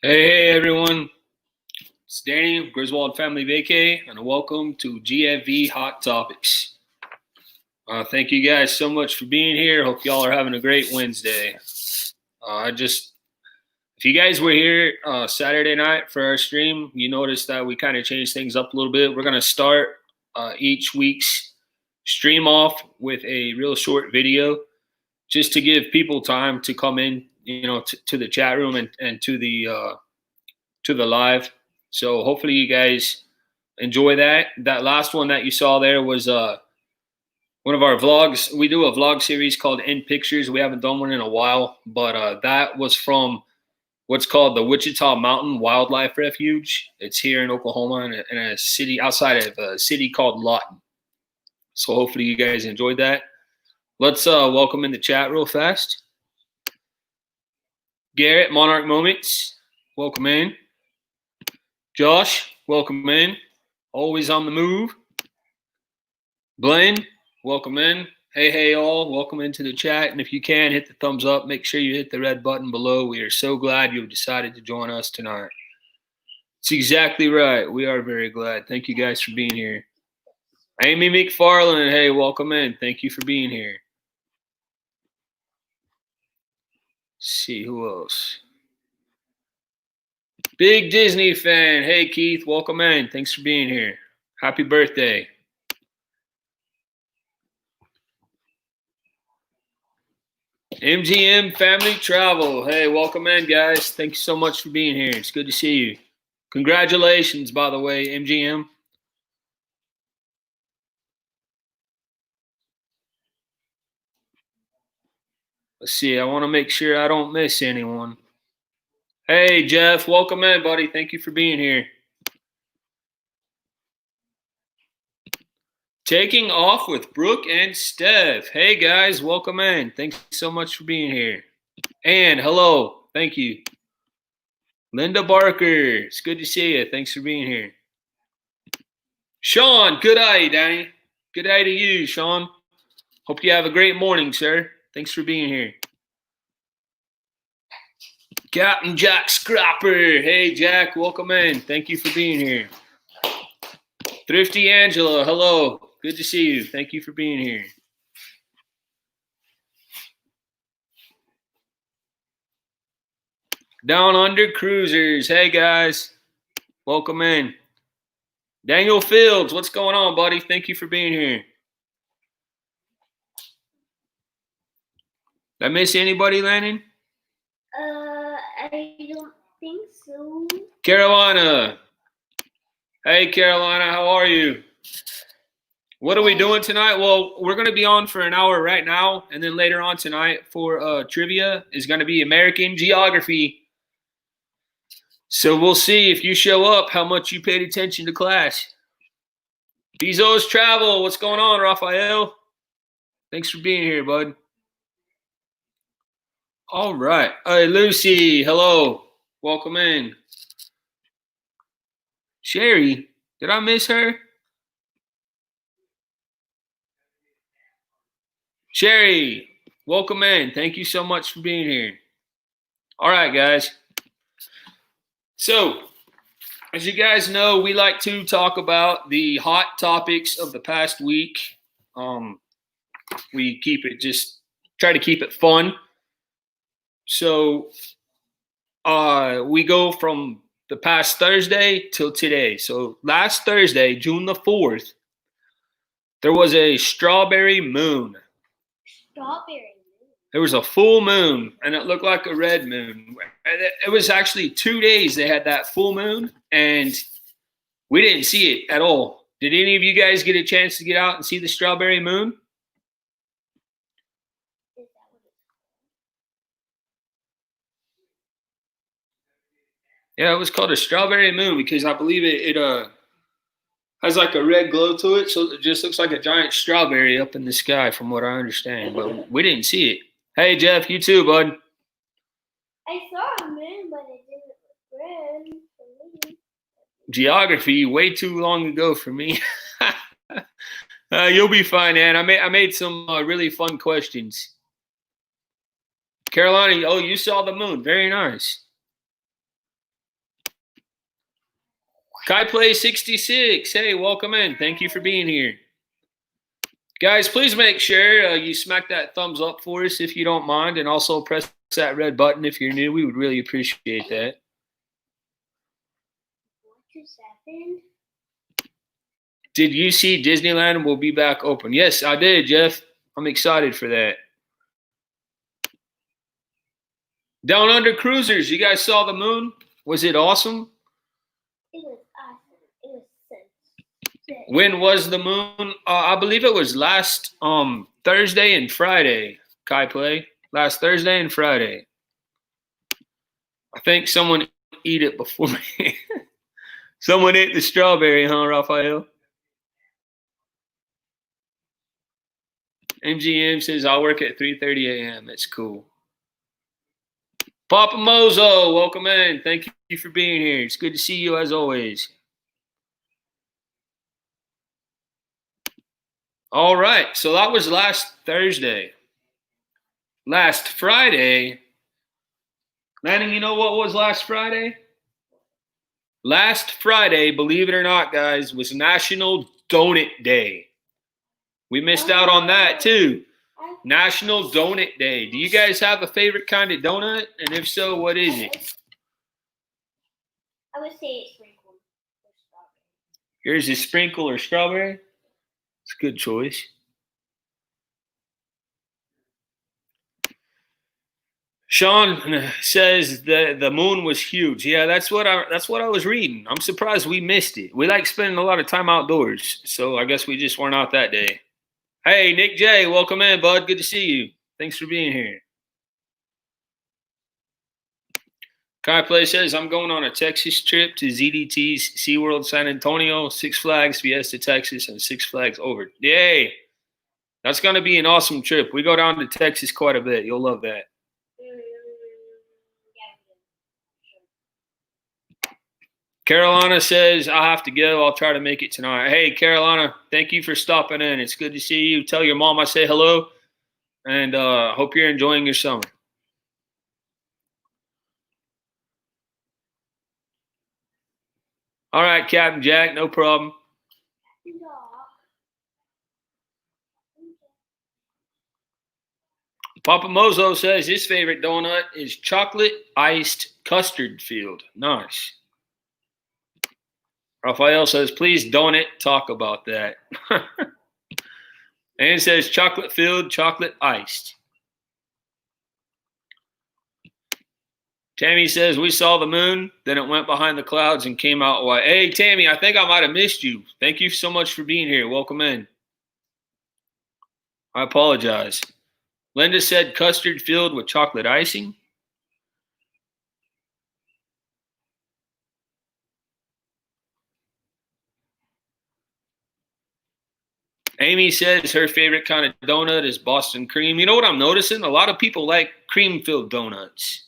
Hey everyone, it's Danny, Griswold Family Vacay, and welcome to GFV Hot Topics. Thank you guys so much for being here. Hope y'all are having a great Wednesday. If you guys were here Saturday night for our stream, you noticed that we kind of changed things up a little bit. We're going to start each week's stream off with a real short video just to give people time to come in, to the chat room and to the live. So hopefully you guys enjoy that. That last one that you saw there was one of our vlogs. We do a vlog series called In Pictures. We haven't done one in a while, but that was from what's called the Wichita Mountain Wildlife Refuge. It's here in Oklahoma in a city outside of a city called Lawton. So hopefully you guys enjoyed that. Let's welcome in the chat real fast. Garrett, Monarch Moments, welcome in. Josh, welcome in. Always on the move. Blaine, welcome in. Hey, all. Welcome into the chat. And if you can, hit the thumbs up. Make sure you hit the red button below. We are so glad you've decided to join us tonight. It's exactly right. We are very glad. Thank you guys for being here. Amy McFarland, hey, welcome in. Thank you for being here. Let's see, who else? Big Disney fan. Hey, Keith, welcome in. Thanks for being here. Happy birthday. MGM Family Travel. Hey, welcome in, guys. Thank you so much for being here. It's good to see you. Congratulations, by the way, MGM. Let's see. I want to make sure I don't miss anyone. Hey, Jeff, welcome in, buddy. Thank you for being here. Taking off with Brooke and Steph. Hey, guys, welcome in. Thanks so much for being here. And hello. Thank you. Linda Barker. It's good to see you. Thanks for being here. Sean, good eye, Danny. Good eye to you, Sean. Hope you have a great morning, sir. Thanks for being here. Captain Jack Scrapper. Hey, Jack, welcome in. Thank you for being here. Thrifty Angela, hello. Good to see you. Thank you for being here. Down Under Cruisers. Hey, guys. Welcome in. Daniel Fields, what's going on, buddy? Thank you for being here. Did I miss anybody, Landon? I don't think so. Carolina. Hey, Carolina, how are you? What are we doing tonight? Well, we're going to be on for an hour right now, and then later on tonight for trivia is going to be American geography. So we'll see if you show up how much you paid attention to class. Bezos Travel, what's going on, Raphael? Thanks for being here, bud. All right. Hey, Lucy, hello. Welcome in. Sherry, did I miss her? Sherry, welcome in. Thank you so much for being here. All right, guys. So, as you guys know, we like to talk about the hot topics of the past week. We try to keep it fun. So, we go from the past Thursday till today. So, last Thursday, June the 4th, there was a strawberry moon. Strawberry moon? There was a full moon, and it looked like a red moon. It was actually 2 days they had that full moon, and we didn't see it at all. Did any of you guys get a chance to get out and see the strawberry moon? Yeah, it was called a strawberry moon because I believe it has like a red glow to it, so it just looks like a giant strawberry up in the sky from what I understand, but we didn't see it. Hey, Jeff, you too, bud. I saw a moon, but it didn't look red for me. Geography, way too long ago for me. You'll be fine, Ann. I made some really fun questions. Carolina, oh, you saw the moon. Very nice. Kai Play 66. Hey, welcome in. Thank you for being here. Guys, please make sure you smack that thumbs up for us if you don't mind, and also press that red button if you're new. We would really appreciate that. Did you see Disneyland will be back open? Yes, I did, Jeff. I'm excited for that. Down Under Cruisers, you guys saw the moon? Was it awesome? It was awesome. It was so good. When was the moon? I believe it was last Thursday and Friday, Kai Play. Last Thursday and Friday. I think someone ate it before me. Someone ate the strawberry, huh, Raphael? MGM says, I'll work at 3:30 a.m. That's cool. Papa Mozo, welcome in. Thank you for being here. It's good to see you as always. All right, so that was last Thursday. Last Friday, Lanning, you know what was last Friday? Last Friday, believe it or not, guys, was National Donut Day. We missed out on that too. National Donut Day. Do you guys have a favorite kind of donut? And if so, what is it? I would say it's sprinkle or strawberry. Yours is sprinkle or strawberry? It's a good choice. Sean says the moon was huge. Yeah, that's what I was reading. I'm surprised we missed it. We like spending a lot of time outdoors, so I guess we just weren't out that day. Hey, Nick J, welcome in, bud. Good to see you. Thanks for being here. Kai Play says, I'm going on a Texas trip to ZDT's SeaWorld San Antonio, Six Flags Fiesta Texas, and Six Flags over. Yay! That's going to be an awesome trip. We go down to Texas quite a bit. You'll love that. Carolina says, I'll have to go. I'll try to make it tonight. Hey, Carolina, thank you for stopping in. It's good to see you. Tell your mom I say hello, and hope you're enjoying your summer. All right, Captain Jack, no problem. Papa Mozo says his favorite donut is chocolate iced custard filled. Nice. Raphael says, please don't talk about that. And it says chocolate filled, chocolate iced. Tammy says, we saw the moon, then it went behind the clouds and came out white. Hey, Tammy, I think I might have missed you. Thank you so much for being here. Welcome in. I apologize. Linda said custard filled with chocolate icing. Amy says her favorite kind of donut is Boston cream. You know what I'm noticing? A lot of people like cream-filled donuts.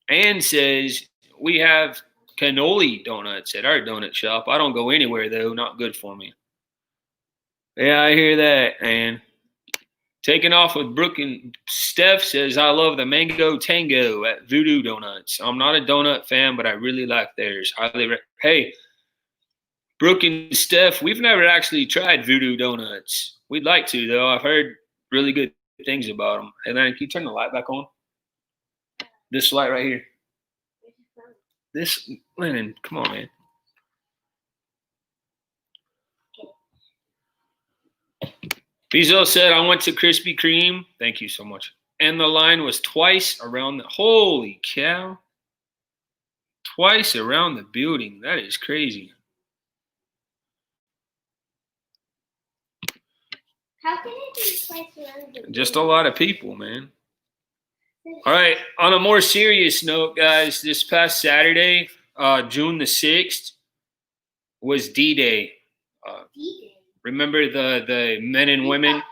Ann says we have cannoli donuts at our donut shop. I don't go anywhere, though. Not good for me. Yeah, I hear that, Ann. Taking off with Brooke and Steph says, I love the Mango Tango at Voodoo Donuts. I'm not a donut fan, but I really like theirs. Hey, Brooke and Steph, we've never actually tried Voodoo Donuts. We'd like to, though. I've heard really good things about them. Hey, Lennon, can you turn the light back on? This light right here. This, Lennon, come on, man. Bizo said, I went to Krispy Kreme. Thank you so much. And the line was twice around the, holy cow. Twice around the building. That is crazy. How can it be twice around the building? Just a lot of people, man. All right. On a more serious note, guys, this past Saturday, June the 6th, was D-Day. D-Day. Remember the men and women?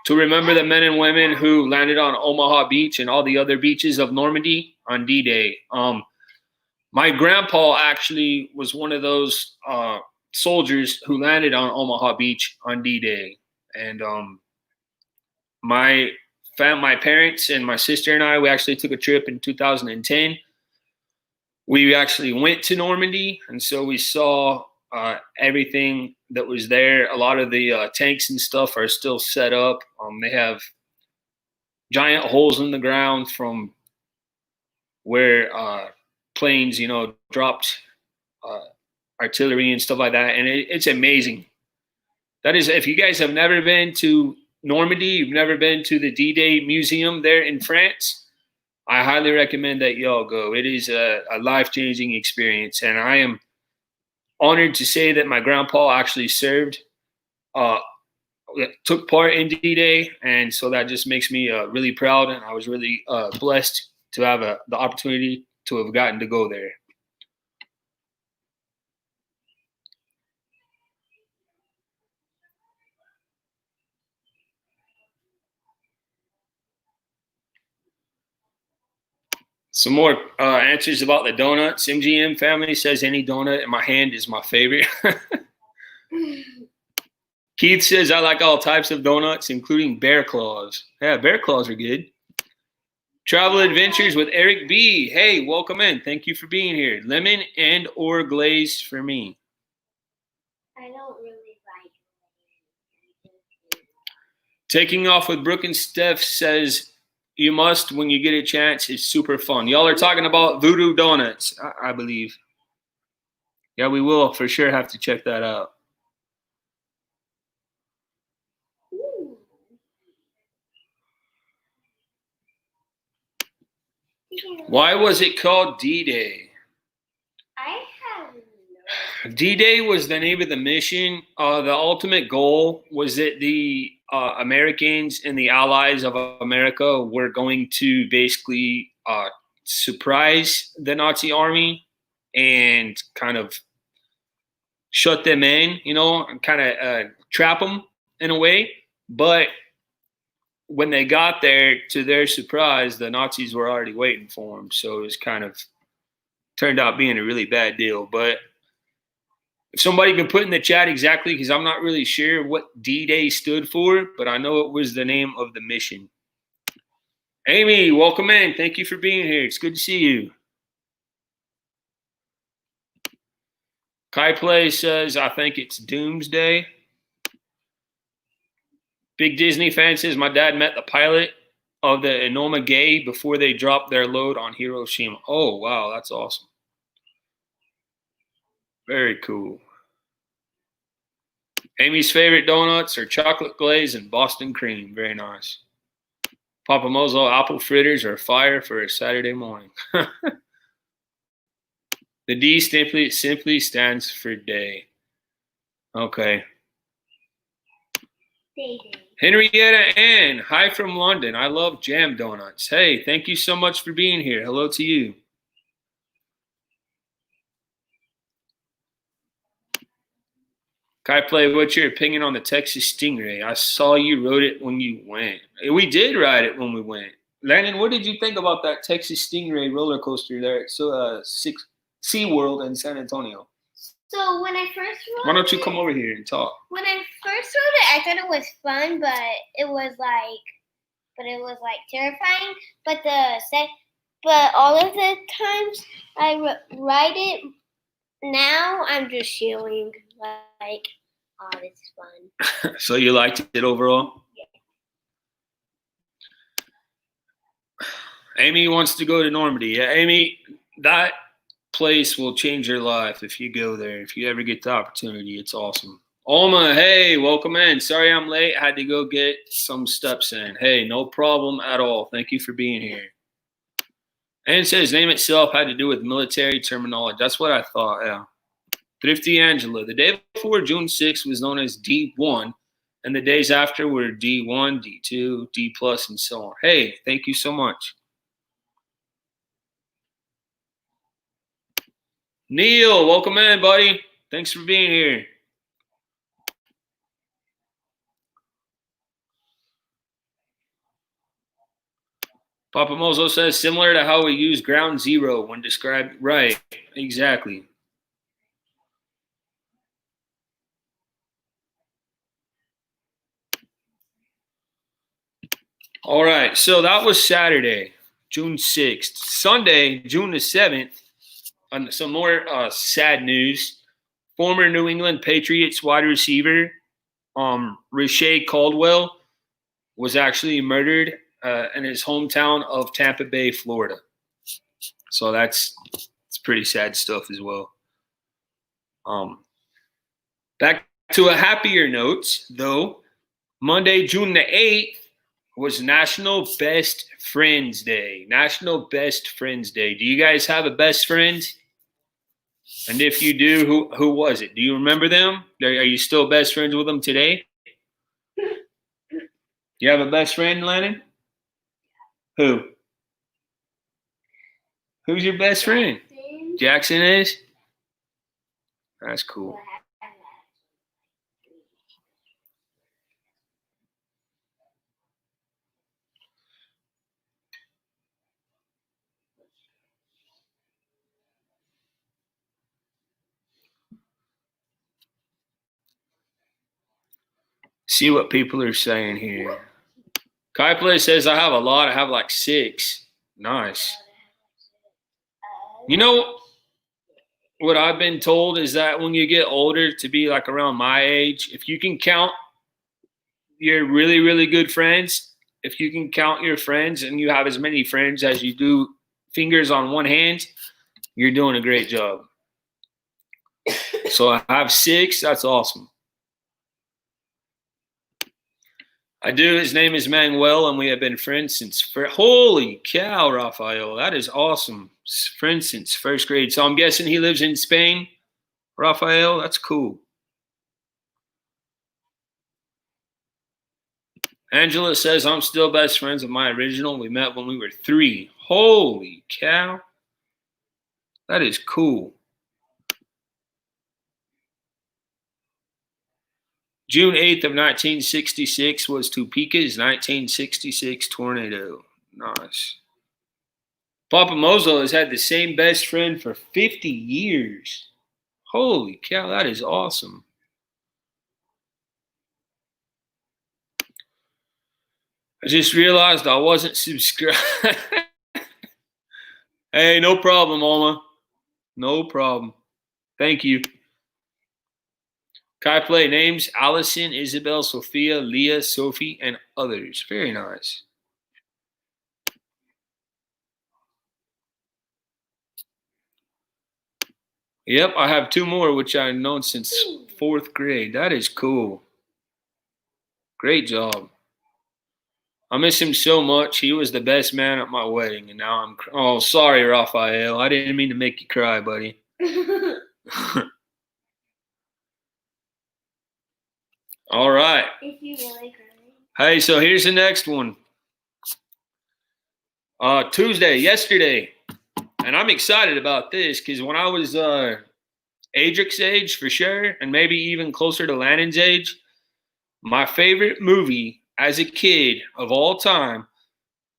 To remember the men and women who landed on Omaha Beach and all the other beaches of Normandy on D-Day. My grandpa actually was one of those soldiers who landed on Omaha Beach on D-Day. And my parents and my sister and I, we actually took a trip in 2010. we actually went to Normandy, and so we saw everything that was there. A lot of the tanks and stuff are still set up. They have giant holes in the ground from where planes, dropped uh, artillery and stuff like that, and it's amazing. That is, if you guys have never been to Normandy, you've never been to the D-Day Museum there in France, I highly recommend that y'all go. It is a life-changing experience, and I am honored to say that my grandpa actually served, uh, took part in D-Day, and so that just makes me really proud, and I was really blessed to have the opportunity to have gotten to go there. Some more answers about the donuts. MGM family says any donut in my hand is my favorite. Keith says I like all types of donuts, including bear claws. Yeah, bear claws are good. Travel Adventures with Eric B. Hey, welcome in. Thank you for being here. Lemon and or glaze for me. I don't really like. Taking Off with Brooke and Steph says you must when you get a chance. It's super fun. Y'all are talking about Voodoo Donuts, I believe. Yeah, we will for sure have to check that out. Why was it called D-Day? I have no. D-Day was the name of the mission. The ultimate goal was that the Americans and the allies of America were going to basically surprise the Nazi army and kind of shut them in, and kind of trap them in a way. But when they got there, to their surprise, the Nazis were already waiting for them. So it was kind of turned out being a really bad deal. But if somebody can put in the chat exactly, because I'm not really sure what D-Day stood for, but I know it was the name of the mission. Amy, welcome in. Thank you for being here. It's good to see you. Kai Play says, I think it's Doomsday. Big Disney fan says, my dad met the pilot of the Enola Gay before they dropped their load on Hiroshima. Oh, wow, that's awesome. Very cool. Amy's favorite donuts are chocolate glaze and Boston cream. Very nice. Papa Mozo apple fritters are fire for a Saturday morning. The D simply stands for day. Okay. Day. Henrietta Ann, hi from London. I love jam donuts. Hey, thank you so much for being here. Hello to you. Kai Play, what's your opinion on the Texas Stingray? I saw you rode it when you went. We did ride it when we went. Landon, what did you think about that Texas Stingray roller coaster there at SeaWorld in San Antonio? So when I first rode Why don't you come over here and talk? When I first rode it, I thought it was fun, but it was like terrifying. But all of the times I ride it now, I'm just chilling. Like, oh, this is fun. So you liked it overall? Yeah. Amy wants to go to Normandy. Yeah, Amy, that place will change your life if you go there. If you ever get the opportunity, it's awesome. Alma, hey, welcome in. Sorry I'm late. I had to go get some steps in. Hey, no problem at all. Thank you for being here. And it says name itself had to do with military terminology. That's what I thought, yeah. Thrifty Angela, the day before June 6th was known as D1, and the days after were D1, D2, D+, and so on. Hey, thank you so much. Neil, welcome in, buddy. Thanks for being here. Papa Mozo says, similar to how we use ground zero when described. Right, exactly. All right, so that was Saturday, June 6th. Sunday, June the 7th, some more sad news. Former New England Patriots wide receiver Rashay Caldwell was actually murdered in his hometown of Tampa Bay, Florida. So it's pretty sad stuff as well. Back to a happier note, though. Monday, June the 8th was National Best Friends Day. National Best Friends Day. Do you guys have a best friend? And if you do, who was it? Do you remember them? Are you still best friends with them today? You have a best friend, Lennon? Who? Who's your best friend? Jackson is? That's cool. See what people are saying here. Kai says, I have a lot. I have like 6. Nice. You know, what I've been told is that when you get older, to be like around my age, if you can count your really, really good friends, if you can count your friends and you have as many friends as you do fingers on one hand, you're doing a great job. So I have 6. That's awesome. I do. His name is Manuel, and we have been friends since holy cow, Rafael. That is awesome. Friends since first grade. So I'm guessing he lives in Spain. Rafael, that's cool. Angela says, I'm still best friends with my original. We met when we were 3. Holy cow. That is cool. June 8th of 1966 was Topeka's 1966 tornado. Nice. Papa Mozo has had the same best friend for 50 years. Holy cow, that is awesome. I just realized I wasn't subscribed. Hey, no problem, Alma. No problem. Thank you. Kai Play names Allison, Isabel, Sophia, Leah, Sophie, and others. Very nice. Yep, I have 2 more, which I've known since 4th grade. That is cool. Great job. I miss him so much. He was the best man at my wedding, and now I'm. Oh, sorry, Raphael. I didn't mean to make you cry, buddy. All right. If you really cry. Hey, so here's the next one. Tuesday, yesterday, and I'm excited about this because when I was Adric's age for sure, and maybe even closer to Lannon's age, my favorite movie as a kid of all time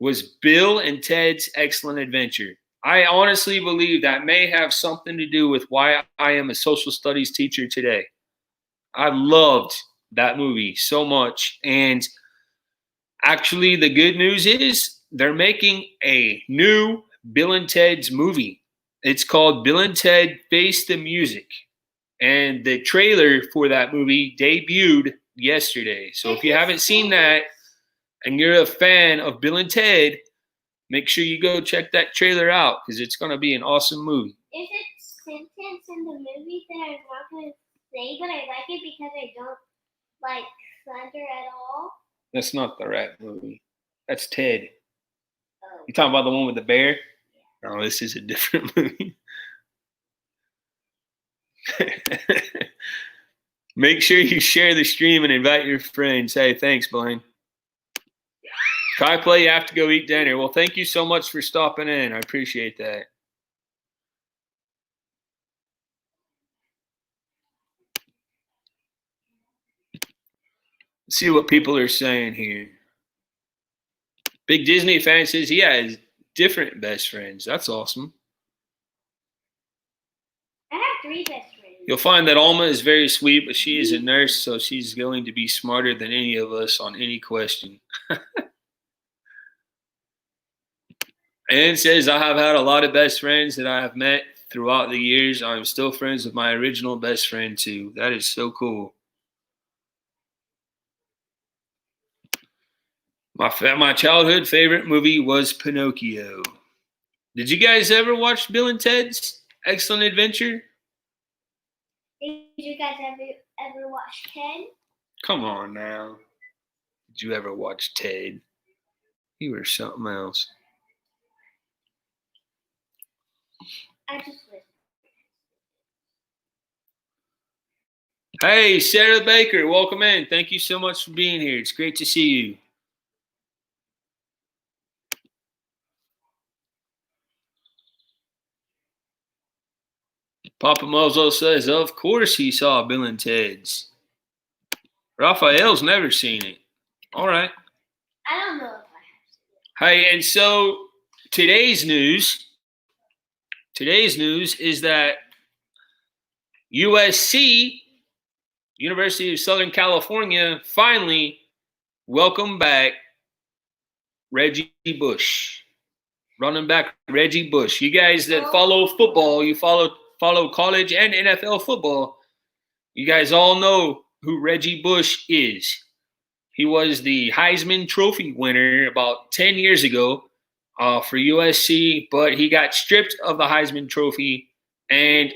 was Bill and Ted's Excellent Adventure. I honestly believe that may have something to do with why I am a social studies teacher today. I loved that movie so much. And actually, the good news is they're making a new Bill and Ted's movie. It's called Bill and Ted Face the Music. And the trailer for that movie debuted yesterday. So if you haven't seen that and you're a fan of Bill and Ted, make sure you go check that trailer out because it's going to be an awesome movie. Is it sentence in the movie that I'm not going to say, but I like it because I don't like thunder at all? That's not the right movie. That's Ted. Oh. You talking about the one with the bear? No, this is a different movie. Make sure you share the stream and invite your friends. Hey, thanks, Blaine. Kai Play, you have to go eat dinner. Well, thank you so much for stopping in. I appreciate that. Let's see what people are saying here. Big Disney fan says he has different best friends. That's awesome. I have 3 best friends. You'll find that Alma is very sweet, but she is a nurse, so she's going to be smarter than any of us on any question. And says, I have had a lot of best friends that I have met throughout the years. I'm still friends with my original best friend too. That is so cool. My childhood favorite movie was Pinocchio. Did you guys ever watch Bill and Ted's Excellent Adventure? Did you guys ever watch Ted? Come on now. Did you ever watch Ted? You were something else. I just listened. Hey, Sarah Baker, welcome in. Thank you so much for being here. It's great to see you. Papa Mozo says, of course he saw Bill and Ted's. Raphael's never seen it. All right. I don't know if I have seen it. Hey, and so today's news is that USC, University of Southern California, finally welcomed back Reggie Bush. Running back Reggie Bush. You guys that follow football, you follow college and NFL football, you guys all know who Reggie Bush is. He was the Heisman Trophy winner about 10 years ago for USC, but he got stripped of the Heisman Trophy, and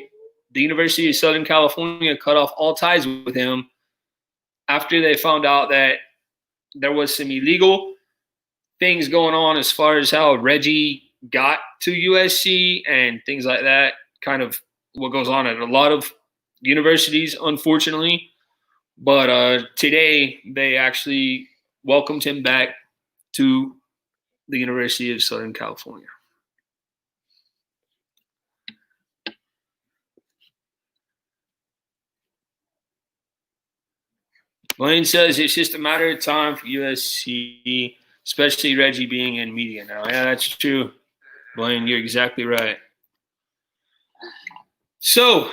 the University of Southern California cut off all ties with him after they found out that there was some illegal things going on as far as how Reggie got to USC and things like that. Kind of what goes on at a lot of universities, unfortunately. But today they actually welcomed him back to the University of Southern California. Blaine says it's just a matter of time for USC, especially Reggie being in media now. Yeah, that's true. Blaine, you're exactly right. So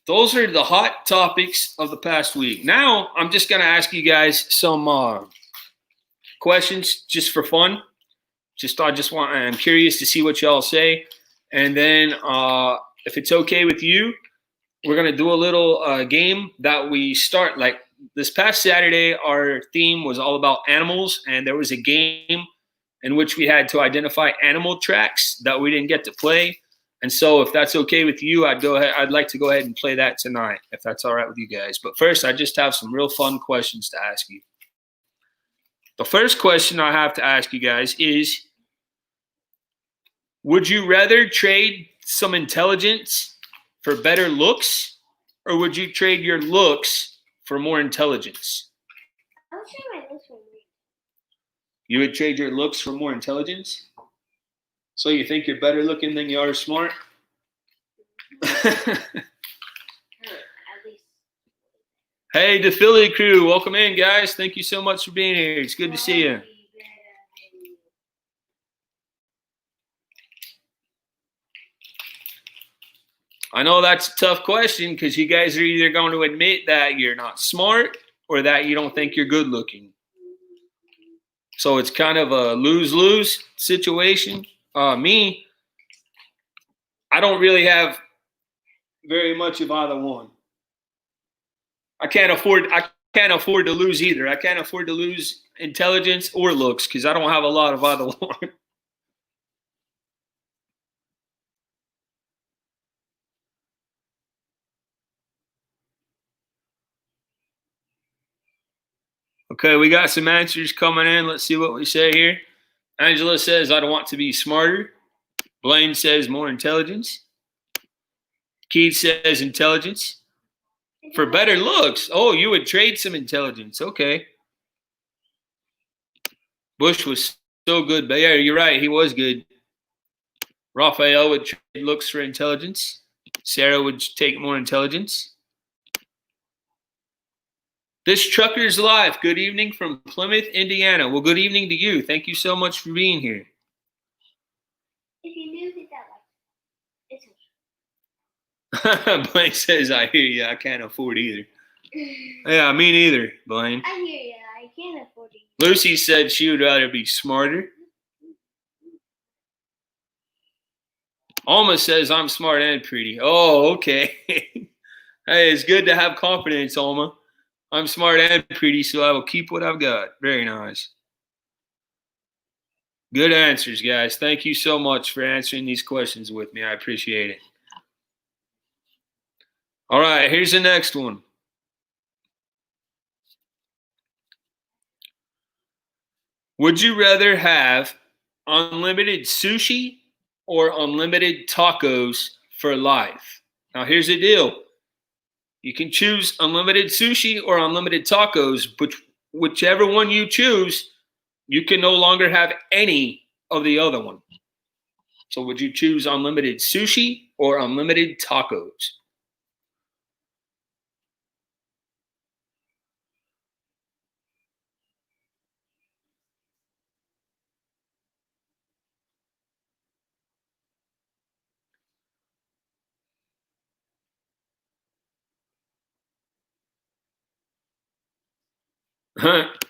those are the hot topics of the past week. Now I'm just going to ask you guys some questions just for fun. I'm curious to see what y'all say. And then if it's okay with you, we're going to do a little game that we start. Like this past Saturday, our theme was all about animals, and there was a game in which we had to identify animal tracks that we didn't get to play. And so if that's okay with you, I'd like to go ahead and play that tonight, if that's all right with you guys. But first, I just have some real fun questions to ask you. The first question I have to ask you guys is, would you rather trade some intelligence for better looks, or would you trade your looks for more intelligence? I would trade my looks for more. You would trade your looks for more intelligence? So you think you're better looking than you are smart? At least. Hey, the Philly crew, welcome in, guys. Thank you so much for being here. It's good to see you. I know that's a tough question because you guys are either going to admit that you're not smart or that you don't think you're good looking. So it's kind of a lose-lose situation. Me, I don't really have very much of either one. I can't afford to lose either. I can't afford to lose intelligence or looks because I don't have a lot of either one. Okay, we got some answers coming in. Let's see what we say here. Angela says, I don't want to be smarter. Blaine says, more intelligence. Keith says, intelligence. For better looks. Oh, you would trade some intelligence. Okay. Bush was so good. But yeah, you're right. He was good. Raphael would trade looks for intelligence. Sarah would take more intelligence. This Trucker's Live. Good evening from Plymouth, Indiana. Well, good evening to you. Thank you so much for being here. If you knew hit that like, it's Blaine says, I hear you. I can't afford either. Yeah, me neither, Blaine. I hear you. I can't afford it. Lucy said she would rather be smarter. Alma says I'm smart and pretty. Oh, okay. Hey, it's good to have confidence, Alma. I'm smart and pretty, so I will keep what I've got. Very nice. Good answers, guys. Thank you so much for answering these questions with me. I appreciate it. All right, here's the next one. Would you rather have unlimited sushi or unlimited tacos for life? Now, here's the deal. You can choose unlimited sushi or unlimited tacos, but whichever one you choose, you can no longer have any of the other one. So would you choose unlimited sushi or unlimited tacos?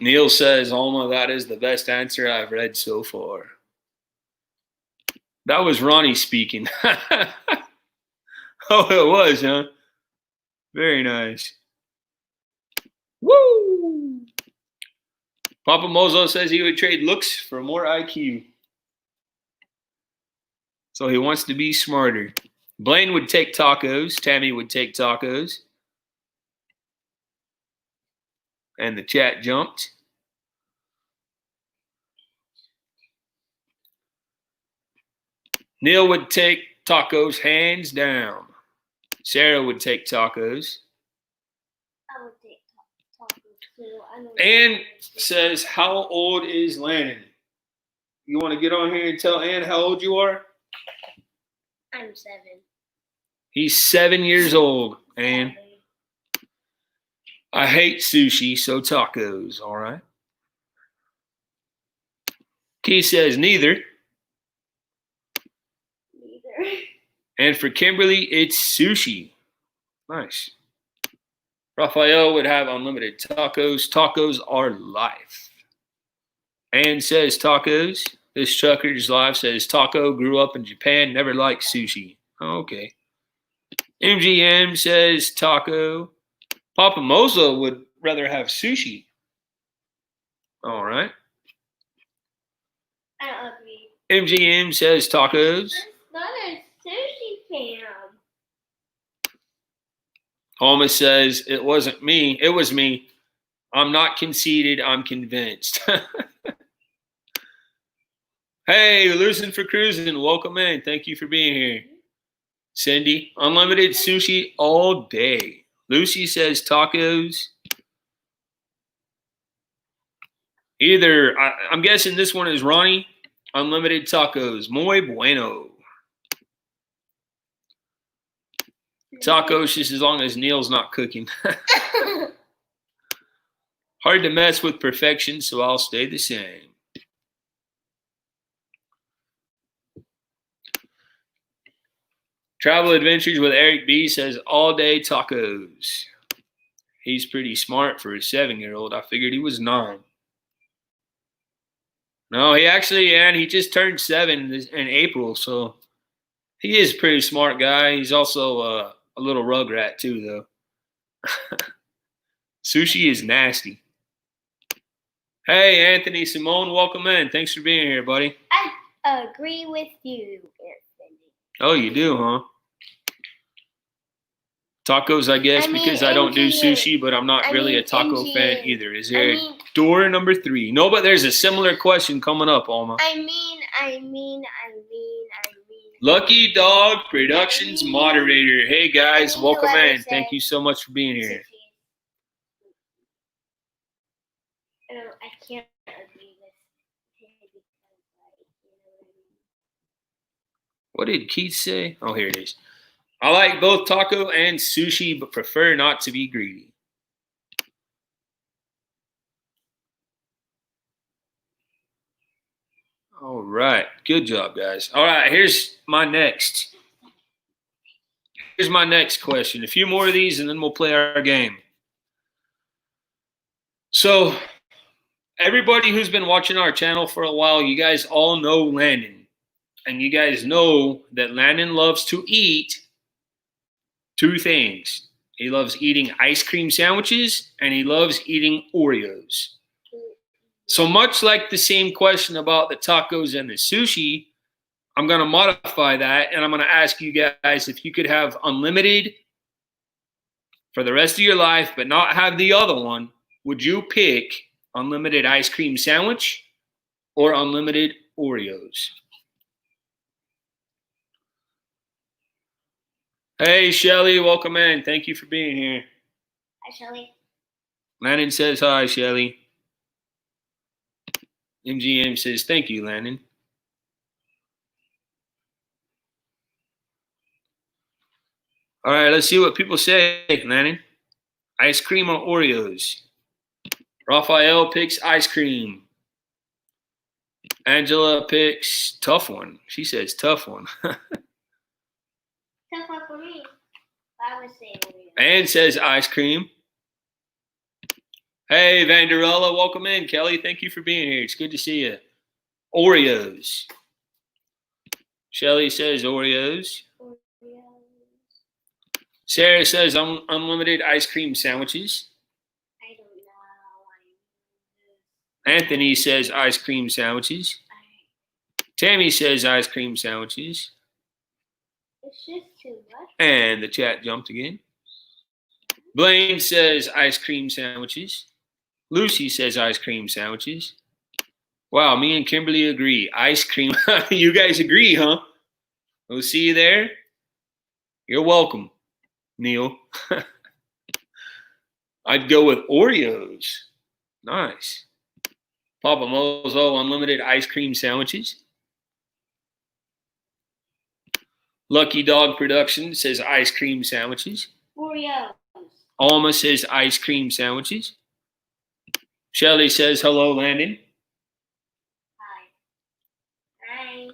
Neil says, Alma, that is the best answer I've read so far. That was Ronnie speaking. Oh, it was, huh? Very nice. Woo! Papa Mozo says he would trade looks for more IQ. So he wants to be smarter. Blaine would take tacos. Tammy would take tacos. And the chat jumped. Neil would take tacos hands down. Sarah would take tacos. I would take tacos too. Ann says, how old is Landon? You want to get on here and tell Ann how old you are? I'm 7. He's 7 years old, Ann. I hate sushi, so tacos, all right? Keith says neither. Neither. And for Kimberly, it's sushi. Nice. Raphael would have unlimited tacos. Tacos are life. Ann says tacos. This trucker's life says taco, grew up in Japan, never liked sushi. Oh, okay. MGM says taco. Papa Mozo would rather have sushi. All right. I don't agree. MGM says tacos. That's not a sushi fan. Alma says it wasn't me. It was me. I'm not conceited. I'm convinced. Hey, losing for cruising. Welcome in. Thank you for being here. Cindy, unlimited sushi all day. Lucy says tacos. I'm guessing this one is Ronnie. Unlimited tacos. Muy bueno. Tacos just as long as Neil's not cooking. Hard to mess with perfection, so I'll stay the same. Travel Adventures with Eric B says all day tacos. He's pretty smart for a 7-year-old. I figured he was 9. No, he just turned 7 in April, so he is a pretty smart guy. He's also a little rugrat too, though. Sushi is nasty. Hey, Anthony Simone, welcome in. Thanks for being here, buddy. I agree with you, Anthony. Oh, you do, huh? Tacos, I guess, because I don't do sushi, but I'm not really a taco fan either. Is there door number 3? No, but there's a similar question coming up, Alma. I mean. Lucky Dog Productions moderator. Hey, guys, welcome in. Thank you so much for being here. I can't agree with him because, What did Keith say? Oh, here it is. I like both taco and sushi, but prefer not to be greedy. All right. Good job, guys. All right. Here's my next question. A few more of these, and then we'll play our game. So, everybody who's been watching our channel for a while, you guys all know Landon. And you guys know that Landon loves to eat two things. He loves eating ice cream sandwiches and he loves eating Oreos. So much like the same question about the tacos and the sushi, I'm going to modify that and I'm going to ask you guys if you could have unlimited for the rest of your life but not have the other one, would you pick unlimited ice cream sandwich or unlimited Oreos? Hey, Shelly, welcome in. Thank you for being here. Hi, Shelly. Landon says hi, Shelly. MGM says thank you, Landon. All right, let's see what people say, Landon. Ice cream or Oreos? Raphael picks ice cream. Angela picks tough one. She says tough one. Tough one for me. I would say Oreos. Ann says ice cream. Hey, Vanderella, welcome in. Kelly, thank you for being here. It's good to see you. Oreos. Shelly says Oreos. Sarah says unlimited ice cream sandwiches. I don't know. Anthony says ice cream sandwiches. Tammy says ice cream sandwiches. It's just too much. And the chat jumped again. Blaine says ice cream sandwiches. Lucy says ice cream sandwiches. Wow, me and Kimberly agree. Ice cream. You guys agree, huh? We'll see you there. You're welcome, Neil. I'd go with Oreos. Nice. Papa Mozo, unlimited ice cream sandwiches. Lucky Dog Production says ice cream sandwiches. Oreos. Alma says ice cream sandwiches. Shelly says hello, Landon. Hi.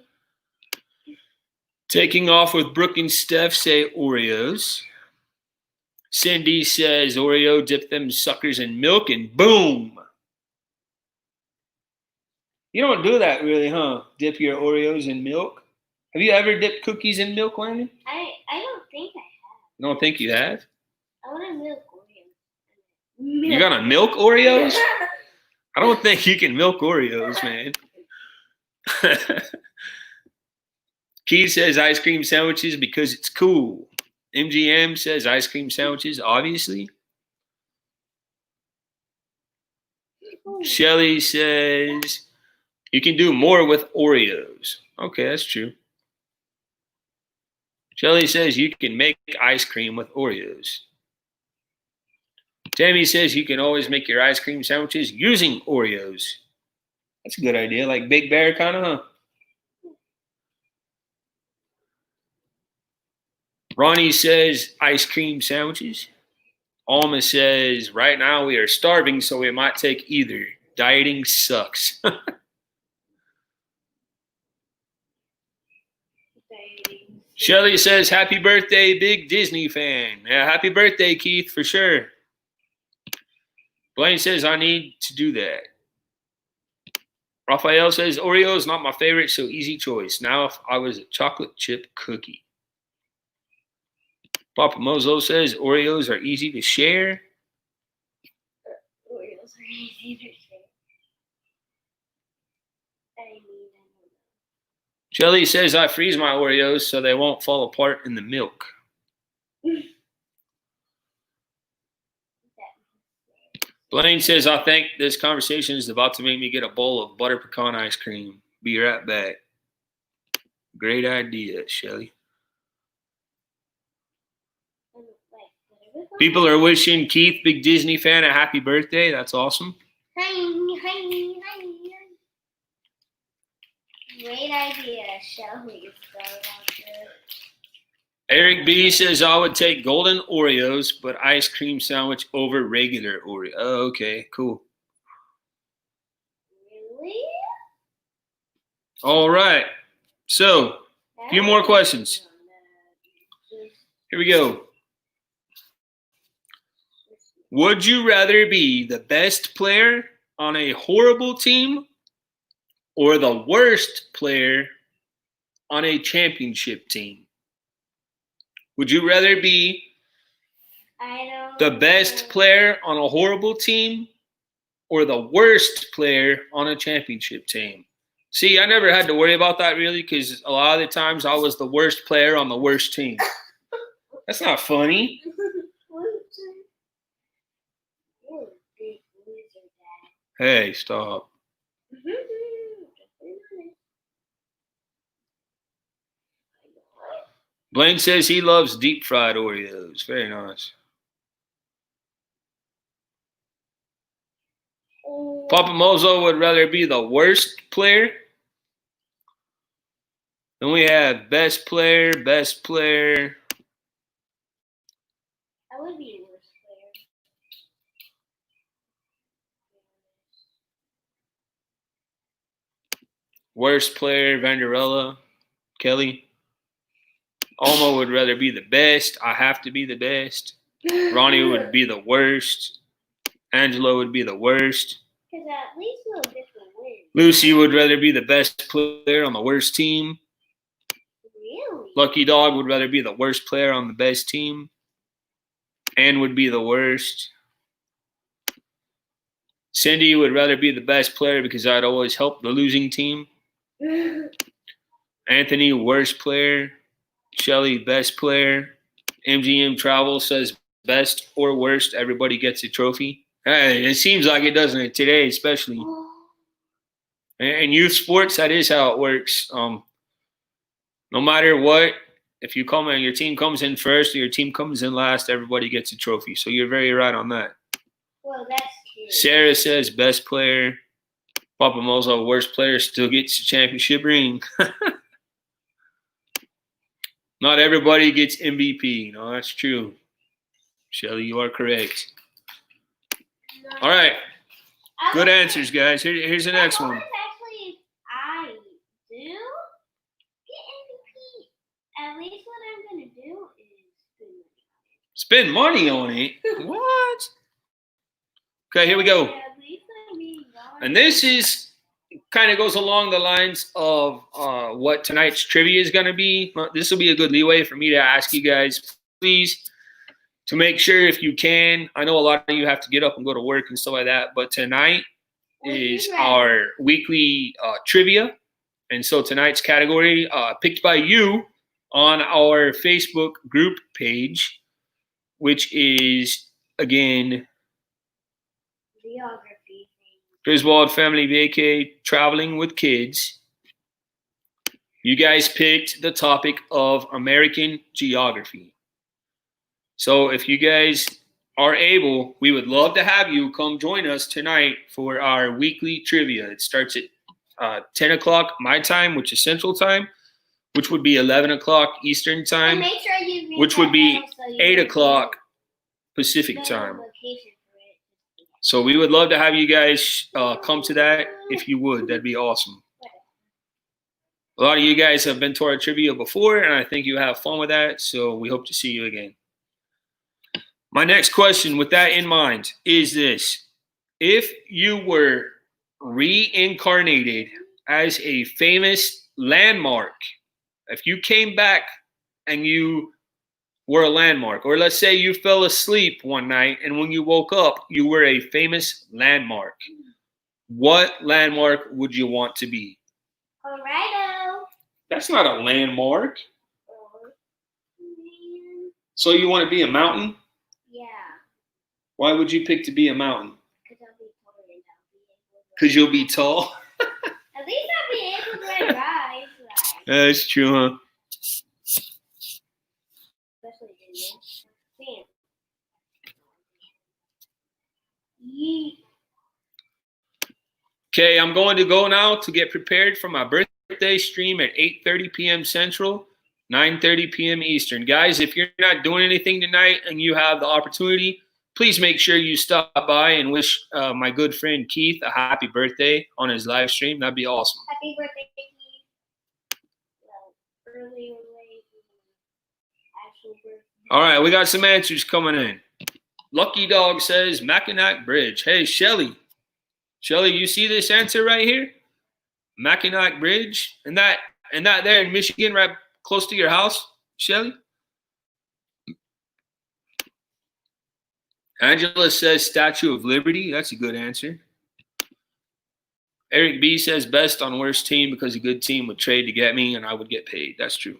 Taking off with Brooke and Steph say Oreos. Cindy says Oreo, dip them suckers in milk and boom. You don't do that really, huh? Dip your Oreos in milk? Have you ever dipped cookies in milk, Landon? I don't think I have. You don't think you have? I want to milk Oreos. You're gonna milk Oreos? I don't think you can milk Oreos, man. Keith says ice cream sandwiches because it's cool. MGM says ice cream sandwiches, obviously. Shelly says you can do more with Oreos. Okay, that's true. Shelly says you can make ice cream with Oreos. Tammy says you can always make your ice cream sandwiches using Oreos. That's a good idea, like Big Bear kind of, huh? Ronnie says ice cream sandwiches. Alma says right now we are starving, so we might take either. Dieting sucks. Shelly says happy birthday, big Disney fan. Yeah, happy birthday, Keith, for sure. Blaine says I need to do that. Raphael says Oreo is not my favorite, so easy choice. Now if I was a chocolate chip cookie. Papa Mozo says Oreos are easy to share. Oreos are easy to share. Shelly says I freeze my Oreos so they won't fall apart in the milk. Blaine says I think this conversation is about to make me get a bowl of butter pecan ice cream. Be right back. Great idea, Shelly. People are wishing Keith, big Disney fan, a happy birthday. That's awesome. Hi. Great idea, Shelly. Eric B says I would take golden Oreos, but ice cream sandwich over regular Oreo. Oh, okay, cool. Really? All right. So, a few more questions. Here we go. Would you rather be the best player on a horrible team or the worst player on a championship team? Would you rather be the best player on a horrible team or the worst player on a championship team? See, I never had to worry about that really because a lot of the times I was the worst player on the worst team. That's not funny. Hey, stop. Blaine says he loves deep fried Oreos. Very nice. Papa Mozo would rather be the worst player. Then we have best player, best player. I would be the worst player. Worst player, Vanderella, Kelly. Alma would rather be the best. I have to be the best. Ronnie would be the worst. Angela would be the worst. Because at least we'll get the win. Lucy would rather be the best player on the worst team. Really? Lucky Dog would rather be the worst player on the best team. Ann would be the worst. Cindy would rather be the best player because I'd always help the losing team. Anthony, worst player. Shelly, best player. MGM Travel says best or worst, everybody gets a trophy. Hey, it seems like it, doesn't it, today especially. In youth sports, that is how it works. No matter what, if you come and your team comes in first or your team comes in last, everybody gets a trophy. So you're very right on that. Well, that's true. Sarah says best player. Papa Mozo, worst player, still gets a championship ring. Not everybody gets MVP. No, that's true. Shelly, you are correct. All right. Good answers, guys. Here's the next one. Actually, if I do get MVP, at least what I'm going to do is spend money on it. What? Okay, here we go. And this is kind of goes along the lines of what tonight's trivia is going to be. This will be a good leeway for me to ask you guys, please, to make sure if you can. I know a lot of you have to get up and go to work and stuff like that, but tonight is our weekly trivia. And so tonight's category picked by you on our Facebook group page, which is, again, geography. Griswold Family Vacay, traveling with kids. You guys picked the topic of American geography. So if you guys are able, we would love to have you come join us tonight for our weekly trivia. It starts at 10 o'clock my time, which is Central Time, which would be 11 o'clock Eastern Time, make sure you which would be 8 o'clock Pacific Time. So we would love to have you guys come to that. If you would, that'd be awesome. A lot of you guys have been to our trivia before, and I think you have fun with that. So we hope to see you again. My next question with that in mind is this. If you were reincarnated as a famous landmark, if you came back and you were a landmark, or let's say you fell asleep one night and when you woke up, you were a famous landmark. What landmark would you want to be? Colorado. That's not a landmark. So you want to be a mountain? Yeah. Why would you pick to be a mountain? Because you'll be tall. At least I'll be able to ride. That's true, huh? Okay, I'm going to go now to get prepared for my birthday stream at 8:30 p.m. Central, 9:30 p.m. Eastern. Guys, if you're not doing anything tonight and you have the opportunity, please make sure you stop by and wish my good friend Keith a happy birthday on his live stream. That'd be awesome. Happy birthday, Keith. Early or late. Actual birthday. All right, we got some answers coming in. Lucky Dog says Mackinac Bridge. Hey, Shelly. Shelly, you see this answer right here? Mackinac Bridge. And that And that there in Michigan, right close to your house, Shelly? Angela says Statue of Liberty. That's a good answer. Eric B says best on worst team because a good team would trade to get me and I would get paid. That's true.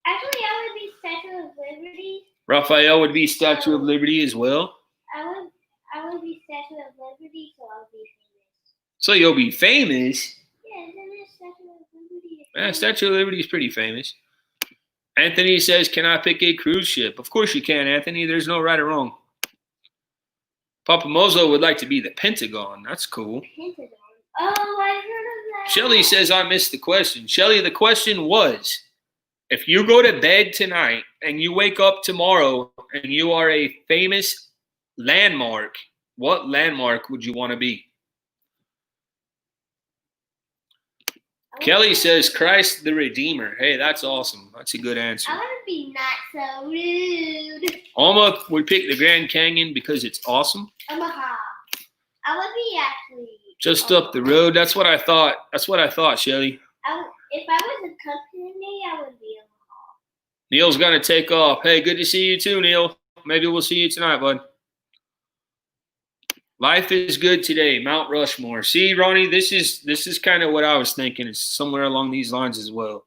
Actually, I would be Statue of Liberty. Raphael would be Statue of Liberty as well. I would be Statue of Liberty, so I would be famous. So you'll be famous? Yeah, isn't it Statue of Liberty? Yeah, Statue of Liberty is pretty famous. Anthony says, can I pick a cruise ship? Of course you can, Anthony. There's no right or wrong. Papa Mozo would like to be the Pentagon. That's cool. Pentagon. Oh, I heard of that. Shelly says I missed the question. Shelly, the question was, if you go to bed tonight and you wake up tomorrow and you are a famous landmark, what landmark would you want to be? Kelly says Christ the Redeemer. Hey, that's awesome. That's a good answer. I want to be not so rude. Alma would pick the Grand Canyon because it's awesome. Omaha. I would be actually just up the road. That's what I thought. That's what I thought, Shelly. If I was a company, I would be Omaha. Neil's gonna take off. Hey, good to see you too, Neil. Maybe we'll see you tonight, bud. Life is good today. Mount Rushmore. See, Ronnie, this is kind of what I was thinking. It's somewhere along these lines as well.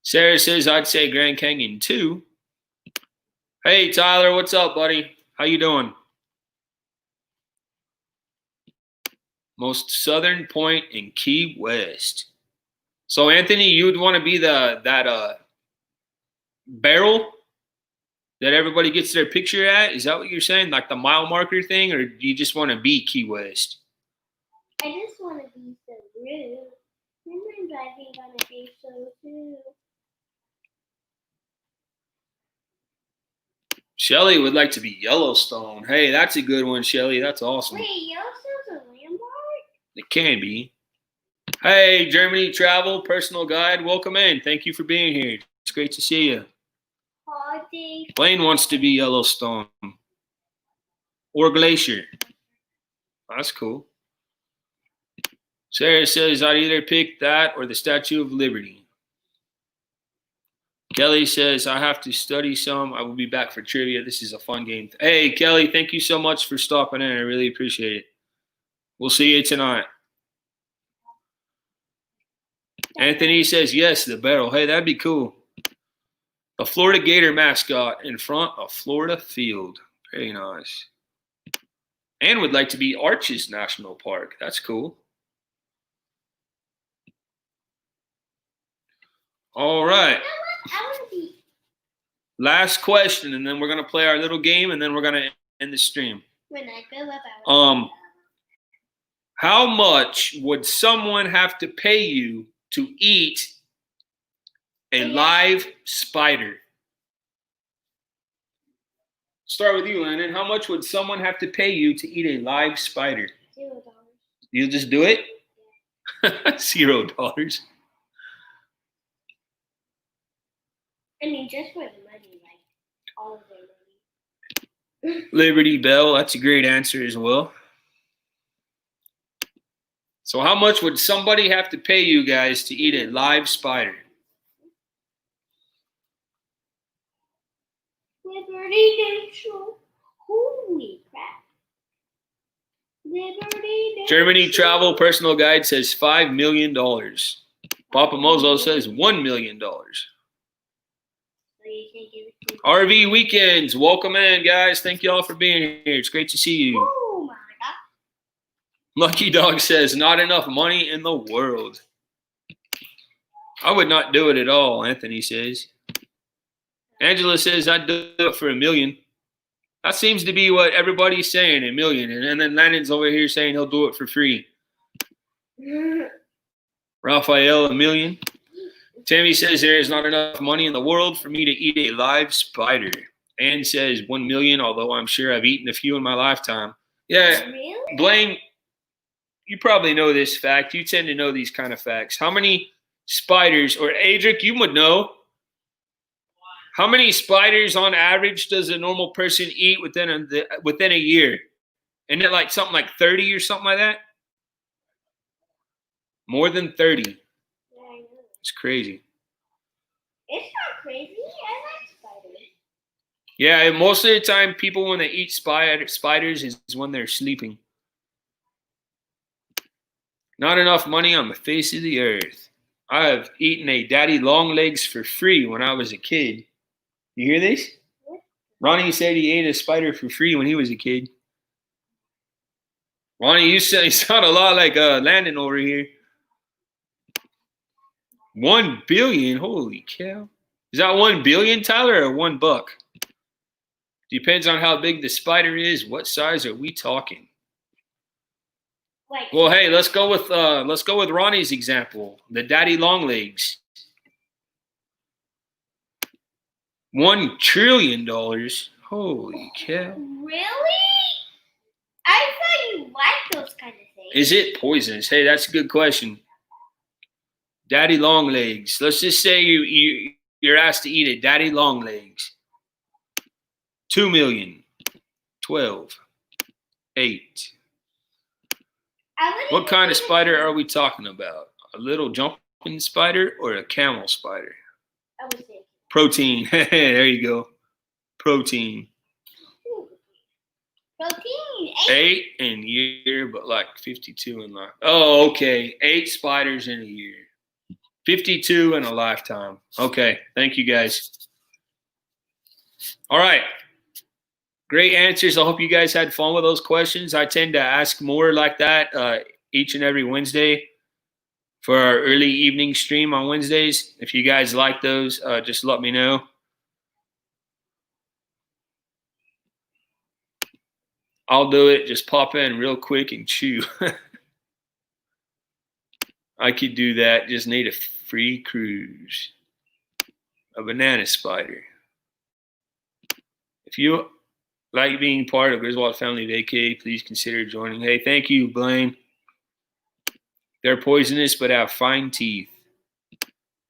Sarah says I'd say Grand Canyon too. Hey, Tyler, what's up, buddy? How you doing? Most southern point in Key West. So, Anthony, you would want to be that barrel that everybody gets their picture at? Is that what you're saying? Like the mile marker thing? Or do you just want to be Key West? I just want to be so rude. Sometimes I think I'm going to be so rude. Shelly would like to be Yellowstone. Hey, that's a good one, Shelly. That's awesome. Wait, Yellowstone's a landmark? It can be. Hey, Germany Travel, personal guide. Welcome in. Thank you for being here. It's great to see you. Blaine wants to be Yellowstone or Glacier. That's cool. Sarah says I'd either pick that or the Statue of Liberty. Kelly says I have to study some. I will be back for trivia. This is a fun game. Hey, Kelly, thank you so much for stopping in. I really appreciate it. We'll see you tonight. Anthony says yes, the barrel. Hey, that'd be cool. A Florida Gator mascot in front of Florida Field. Very nice. And would like to be Arches National Park. That's cool. All right. Last question, and then we're going to play our little game, and then we're going to end the stream. When I grow up, I would how much would someone have to pay you to eat a live spider? Start with you, Landon. How much would someone have to pay you to eat a live spider? $0. You'll just do it? Yeah. $0. I mean, just for the money, like all of their money. Liberty Bell, that's a great answer as well. So how much would somebody have to pay you guys to eat a live spider? Liberty National. Holy crap. Liberty National. Germany Travel Personal Guide says $5 million. Papa Mozo says $1 million. RV Weekends, welcome in, guys. Thank you all for being here. It's great to see you. Oh, my God. Lucky Dog says, not enough money in the world. I would not do it at all, Anthony says. Angela says, I'd do it for $1 million. That seems to be what everybody's saying, $1 million. And then Landon's over here saying he'll do it for free. Raphael, $1 million. Tammy says there is not enough money in the world for me to eat a live spider. Ann says 1 million, although I'm sure I've eaten a few in my lifetime. Yeah, Really? Blaine, you probably know this fact. You tend to know these kind of facts. How many spiders, or Adric, you would know, how many spiders on average does a normal person eat within a year? Isn't it like something like 30 or something like that? More than 30. It's crazy. It's not crazy. I like spiders. Yeah, and most of the time, people when they eat spiders is when they're sleeping. Not enough money on the face of the earth. I have eaten a daddy long legs for free when I was a kid. You hear this? Ronnie said he ate a spider for free when he was a kid. Ronnie, you sound a lot like Landon over here. 1 billion? Holy cow. Is that 1 billion, Tyler, or $1? Depends on how big the spider is. What size are we talking? Well, hey, let's go with Ronnie's example. The daddy long legs. $1 trillion. Holy cow. Really? I thought you liked those kind of things. Is it poisonous? Hey, that's a good question. Daddy long legs. Let's just say you're asked to eat a daddy long legs. 2 million. 12. 8. What kind of spider are we talking about? A little jumping spider or a camel spider? I was thinking. Protein. There you go. Protein. Protein. 8 in a year, but like 52 in life. Oh, okay. 8 spiders in a year. 52 in a lifetime. Okay. Thank you, guys. All right. Great answers. I hope you guys had fun with those questions. I tend to ask more like that each and every Wednesday for our early evening stream on Wednesdays. If you guys like those, just let me know. I'll do it. Just pop in real quick and chew. I could do that. Just need a free cruise. A banana spider. If you like being part of Griswold Family Vacay, please consider joining. Hey, thank you, Blaine. They're poisonous but have fine teeth.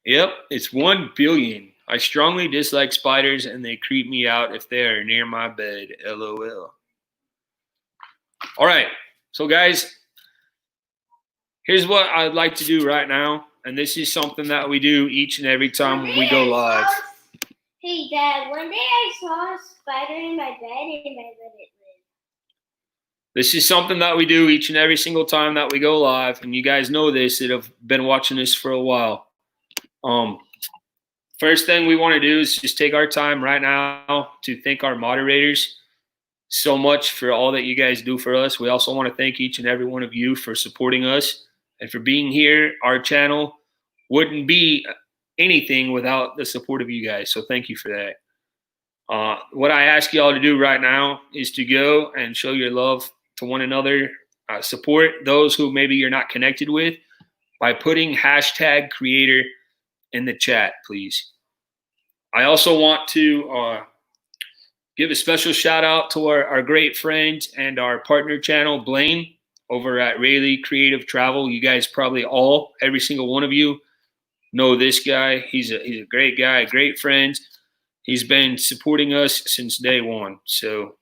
Yep, it's 1 billion. I strongly dislike spiders and they creep me out if they are near my bed. LOL. All right, so guys, here's what I'd like to do right now. And this is something that we do each and every time we go live. Hey, Dad, one day I saw a spider in my bed and I let it live. This is something that we do each and every single time that we go live. And you guys know this that have been watching this for a while. First thing we want to do is just take our time right now to thank our moderators so much for all that you guys do for us. We also want to thank each and every one of you for supporting us and for being here. Our channel wouldn't be anything without the support of you guys. So thank you for that. What I ask you all to do right now is to go and show your love to one another. Support those who maybe you're not connected with by putting #creator in the chat, please. I also want to give a special shout out to our great friend and our partner channel, Blaine, over at Rayleigh Creative Travel. You guys probably every single one of you know this guy. He's a great guy, a great friend. He's been supporting us since day one. So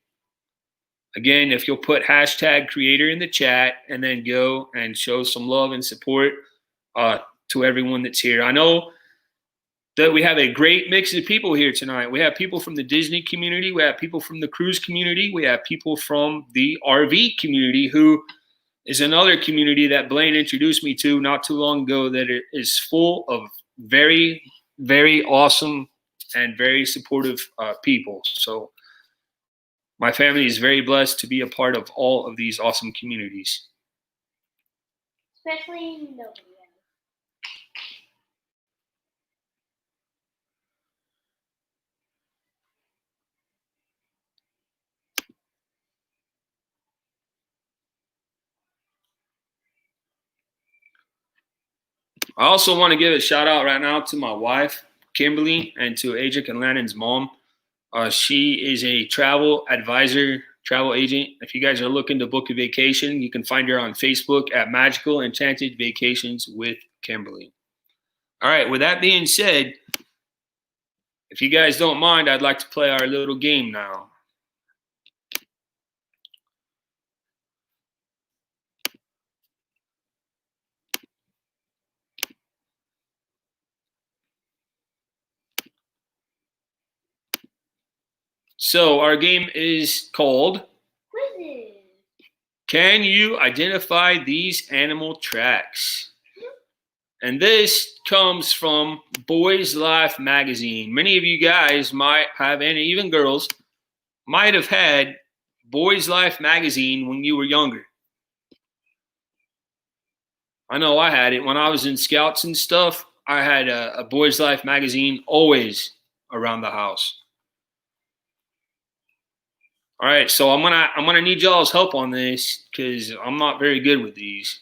again, if you'll put #creator in the chat and then go and show some love and support to everyone that's here. I know that we have a great mix of people here tonight. We have people from the Disney community. We have people from the cruise community. We have people from the RV community, who is another community that Blaine introduced me to not too long ago, that is full of very, very awesome and very supportive people. So my family is very blessed to be a part of all of these awesome communities. Especially nobody. I also want to give a shout out right now to my wife, Kimberly, and to Ajik and Lannon's mom. She is a travel advisor, travel agent. If you guys are looking to book a vacation, you can find her on Facebook at Magical Enchanted Vacations with Kimberly. All right, with that being said, if you guys don't mind, I'd like to play our little game now. So our game is called Quizzes. Can You Identify These Animal Tracks? And this comes from Boys Life magazine. Many of you guys might have, and even girls, might have had Boys Life magazine when you were younger. I know I had it when I was in Scouts and stuff. I had a Boys Life magazine always around the house. All right, so I'm gonna need y'all's help on this because I'm not very good with these.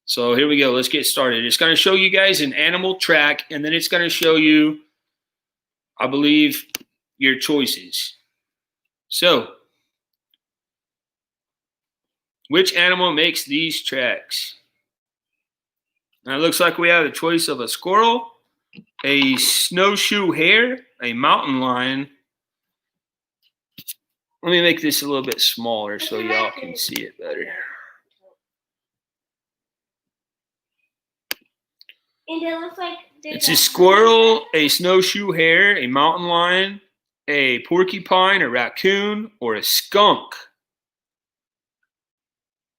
So here we go. Let's get started. It's gonna show you guys an animal track, and then it's gonna show you, I believe, your choices. So, which animal makes these tracks? Now it looks like we have a choice of a squirrel, a snowshoe hare, a mountain lion. Let me make this a little bit smaller so y'all can see it better. And it looks like It's a squirrel, a snowshoe hare, a mountain lion, a porcupine, a raccoon, or a skunk.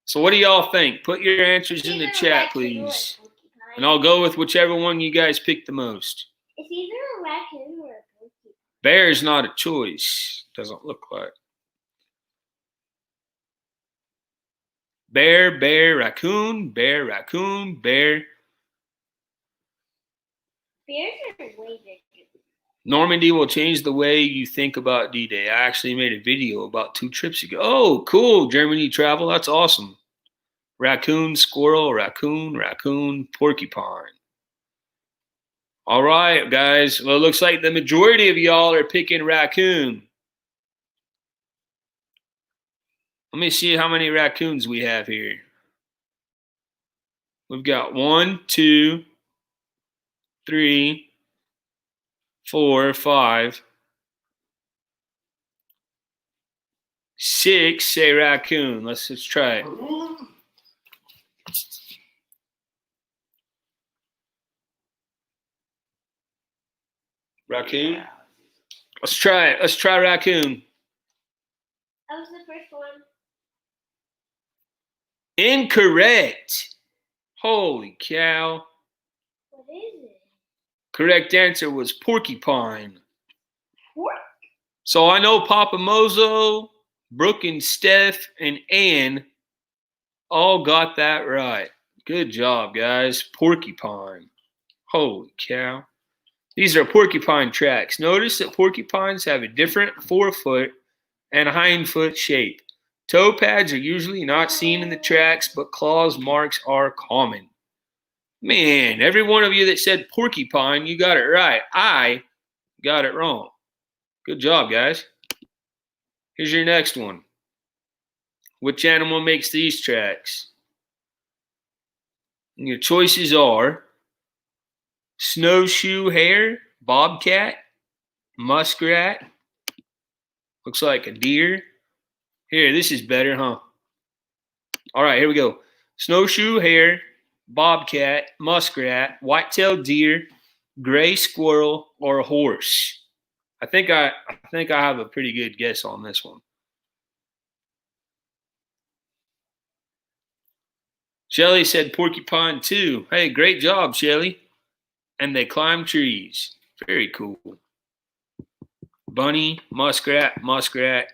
So what do y'all think? Put your answers in the chat, please. And I'll go with whichever one you guys pick the most. It's either a raccoon or a porcupine. Bear is not a choice. Doesn't look like. Bear, bear, raccoon, bear, raccoon, bear. Bears are way bigger. Normandy will change the way you think about D-Day. I actually made a video about 2 trips ago. Oh, cool. Germany travel. That's awesome. Raccoon, squirrel, raccoon, raccoon, porcupine. All right, guys. Well, it looks like the majority of y'all are picking raccoon. Let me see how many raccoons we have here. We've got 1, 2, 3, 4, 5, 6. Say raccoon. Let's try it. Raccoon. Let's try it. Let's try raccoon. That was the first one. Incorrect. Holy cow. What is it? Correct answer was porcupine. Pork? So I know Papa Mozo, Brooke and Steph, and Ann all got that right. Good job, guys. Porcupine. Holy cow. These are porcupine tracks. Notice that porcupines have a different forefoot and hindfoot shape. Toe pads are usually not seen in the tracks, but claws marks are common. Man, every one of you that said porcupine, you got it right. I got it wrong. Good job, guys. Here's your next one. Which animal makes these tracks? And your choices are snowshoe hare, bobcat, muskrat, looks like a deer. Here, this is better, huh? All right, here we go. Snowshoe hare, bobcat, muskrat, white-tailed deer, gray squirrel, or a horse. I think I have a pretty good guess on this one. Shelly said porcupine too. Hey, great job, Shelly. And they climb trees. Very cool. Bunny, muskrat, muskrat.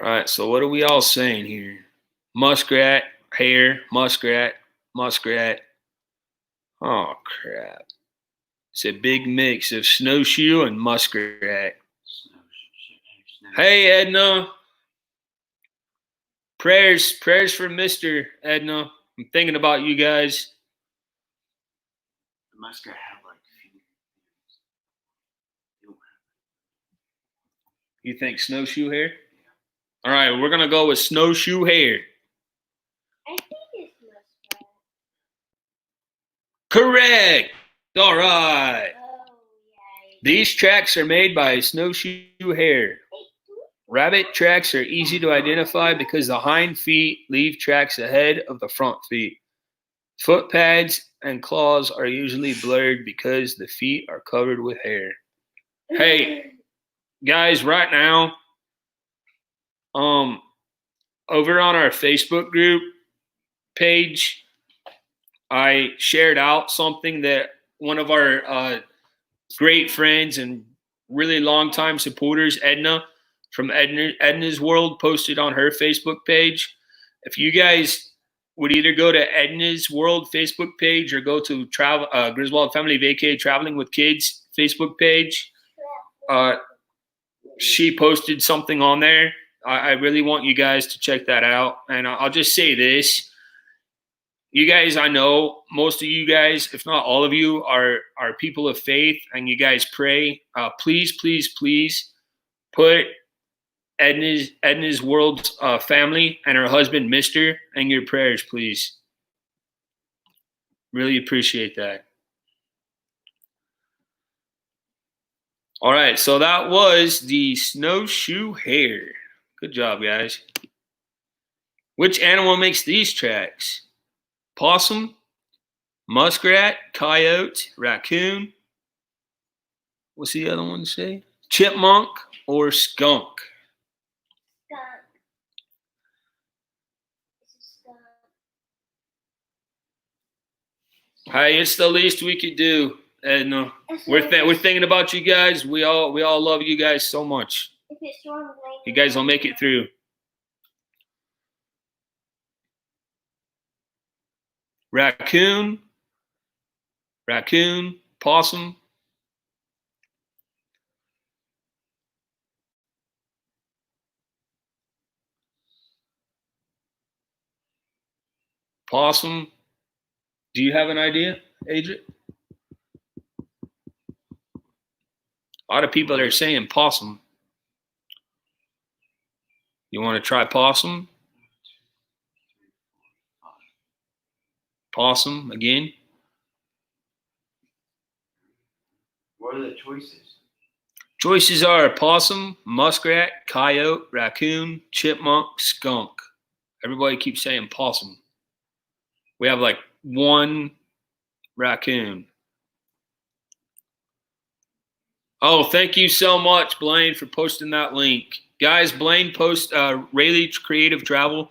All right, so what are we all saying here? Muskrat, hare, muskrat, muskrat. Oh, crap. It's a big mix of snowshoe and muskrat. Hey, Edna. Prayers for Mr. Edna. I'm thinking about you guys. The muskrat have like few. You think snowshoe hare? All right, we're going to go with snowshoe hare. I think it's Correct. All right. Oh, yay. These tracks are made by snowshoe hare. Rabbit tracks are easy to identify because the hind feet leave tracks ahead of the front feet. Foot pads and claws are usually blurred because the feet are covered with hair. Hey, guys, right now, over on our Facebook group page, I shared out something that one of our great friends and really long-time supporters, Edna, from Edna's World, posted on her Facebook page. If you guys would either go to Edna's World Facebook page or go to Griswold Family Vacay Traveling with Kids Facebook page, she posted something on there. I really want you guys to check that out. And I'll just say this. You guys, I know most of you guys, if not all of you, are people of faith and you guys pray. Please, please, please put Edna's World family and her husband, Mr., in your prayers, please. Really appreciate that. All right, so that was the snowshoe hare. Good job, guys. Which animal makes these tracks? Possum, muskrat, coyote, raccoon. What's the other one say? Chipmunk or skunk? Hey, it's the least we could do, Edna. We're thinking about you guys. We all love you guys so much. You guys will make it through. Raccoon, possum. Possum. Do you have an idea, Adrian? A lot of people are saying possum. You want to try possum? Possum again. What are the choices? Choices are possum, muskrat, coyote, raccoon, chipmunk, skunk. Everybody keeps saying possum. We have like one raccoon. Oh, thank you so much, Blaine, for posting that link. Guys, Blaine Rayleigh Creative Travel